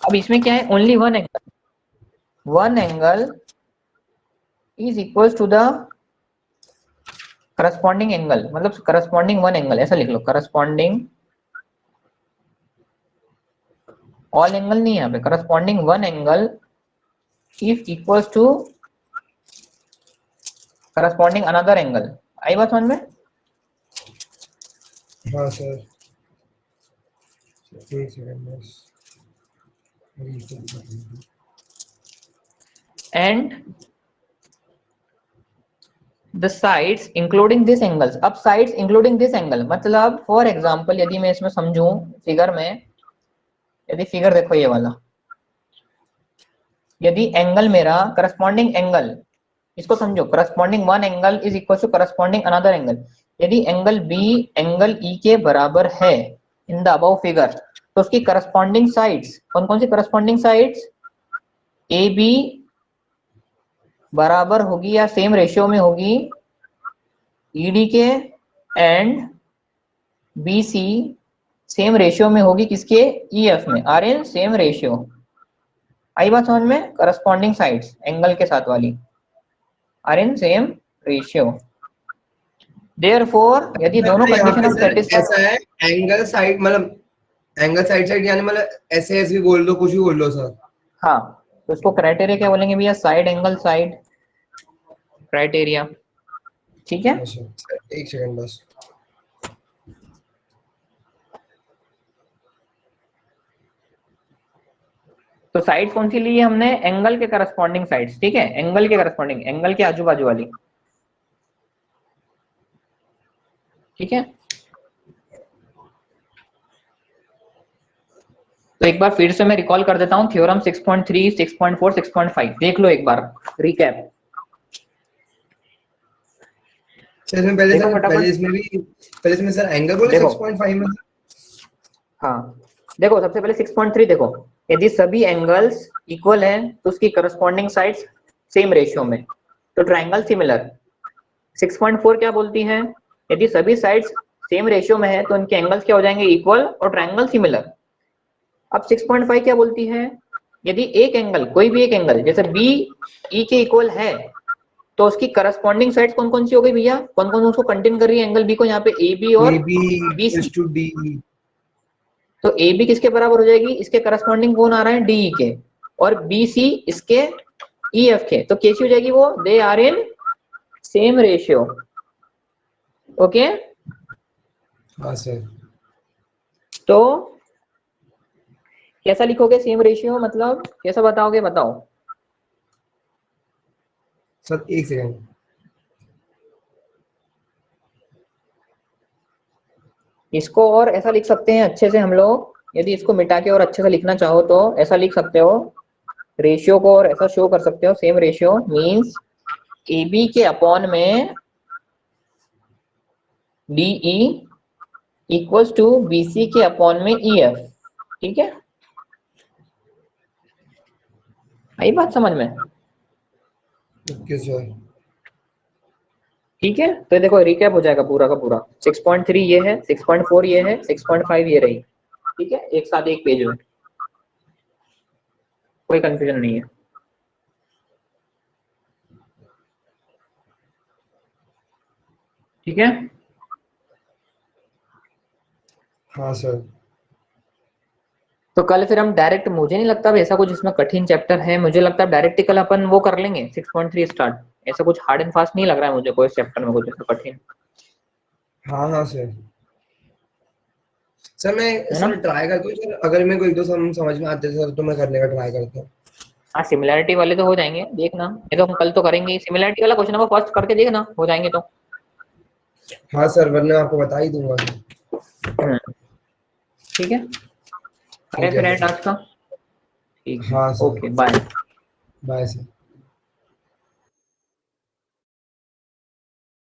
अब इसमें क्या है, only one angle is equal to the corresponding angle, मतलब करस्पॉन्डिंग वन एंगल, ऐसा लिख लो, करस्पॉन्डिंग, ऑल एंगल नहीं है यहाँ पे, corresponding one angle is equal to corresponding another angle. आई बात समझ में। हाँ सर। एक सेकंड बस। and the sides including this angles. अब sides including this angle मतलब फॉर एग्जांपल यदि मैं इसमें समझूं फिगर में, यदि फिगर देखो ये वाला, यदि एंगल मेरा करस्पॉन्डिंग एंगल, इसको समझो, corresponding one angle is equal to corresponding another angle, यदि एंगल बी एंगल ई के बराबर है इन द अबव फिगर, तो उसकी करस्पॉन्डिंग साइड्स कौन कौन सी करस्पॉन्डिंग साइड्स, ए बी बराबर होगी या सेम रेशियो में होगी ईडी के, and B C same ratio में होगी किसके, ई एफ में, आर इन सेम रेशियो। आई बात समझ में, करस्पॉन्डिंग साइड्स एंगल के साथ वाली are in same ratio. Therefore यदि दोनों कंडीशन ऑफ सेटिस्फाई, ऐसा है एंगल साइड मतलब एंगल साइड यानी मतलब ऐसे ऐसे भी बोल दो, कुछ भी बोल दो सर। हाँ तो उसको क्राइटेरिया क्या बोलेंगे भैया, साइड एंगल साइड क्राइटेरिया, ठीक है। एक सेकंड बस। तो साइड कौन सी ली है हमने, एंगल के करस्पॉन्डिंग साइड्स, ठीक है, एंगल के करस्पॉन्डिंग, एंगल के आजू बाजू वाली, ठीक है। तो एक बार फिर से मैं रिकॉल कर देता हूं थ्योरम 6.3, 6.4, 6.5 देख लो एक बार रिकैप। इसमें पहले सर पहले इसमें सर एंगल बोले 6.5 में। हाँ देखो सबसे पहले 6.3 देखो, यदि सभी एंगल्स इक्वल हैं तो उसकी करस्पॉन्डिंग साइड्स सेम रेशियो में, तो ट्रायंगल सिमिलर। 6.4 क्या बोलती है, यदि सभी साइड्स सेम रेशियो में है तो उनके एंगल्स क्या हो जाएंगे, इक्वल और ट्रायंगल सिमिलर। अब 6.5 क्या बोलती है, यदि एक एंगल, कोई भी एक एंगल जैसे बी ई के इक्वल है तो उसकी करस्पॉन्डिंग साइड्स कौन कौन सी हो गई भैया, कौन कौन उसको कंटेन कर रही है एंगल बी को, यहाँ पे ए बी और बी सी। तो ए बी किसके बराबर हो जाएगी, इसके करस्पॉन्डिंग कौन आ रहा है, डी के, और बी सी इसके ई एफ के, तो कैसी हो जाएगी वो, they are in same ratio. Okay हाँ सर। तो कैसा लिखोगे सेम रेशियो, मतलब कैसा बताओगे, बताओ सर। एक सेकंड। इसको और ऐसा लिख सकते हैं अच्छे से हम लोग, यदि इसको मिटा के और अच्छे से लिखना चाहो तो ऐसा लिख सकते हो, रेशियो को और ऐसा शो कर सकते हो, same ratio means A B के अपॉन में D E equals to B C के अपॉन में ई एफ, ठीक है। आई बात समझ में, ओके सर। ठीक है। तो देखो रिकैप हो जाएगा पूरा का पूरा, 6.3 ये है, 6.4 ये है, 6.5 ये रही, ठीक है, एक साथ एक पेज में, कोई कंफ्यूजन नहीं है, ठीक है। हाँ सर। तो कल फिर हम डायरेक्ट, मुझे नहीं लगता ऐसा कुछ इसमें कठिन चैप्टर है, मुझे लगता है डायरेक्ट कल अपन वो कर लेंगे 6.3 स्टार्ट, ऐसा कुछ हार्ड एंड फास्ट नहीं लग रहा है मुझे कोई चैप्टर में कुछ ऐसा कठिन। हाँ हाँ सर। सर मैं सर ट्राई करता हूँ सर, अगर मेरे को एक दो समझ में आते सर तो मैं करने का ट्राई करता हूँ। हाँ सिमिलैरिटी वाले तो हो जाएंगे, देखना, ये तो हम कल तो करेंगे, सिमिलैरिटी वाला क्वेश्चन नंबर फर्स्ट करके देखना, हो जाएंगे तो। हाँ सर, वरना आपको बता ही दूंगा। ठीक है, अरे फिर एंड आज का, ठीक है, हाँ sir. Okay bye. Bye sir.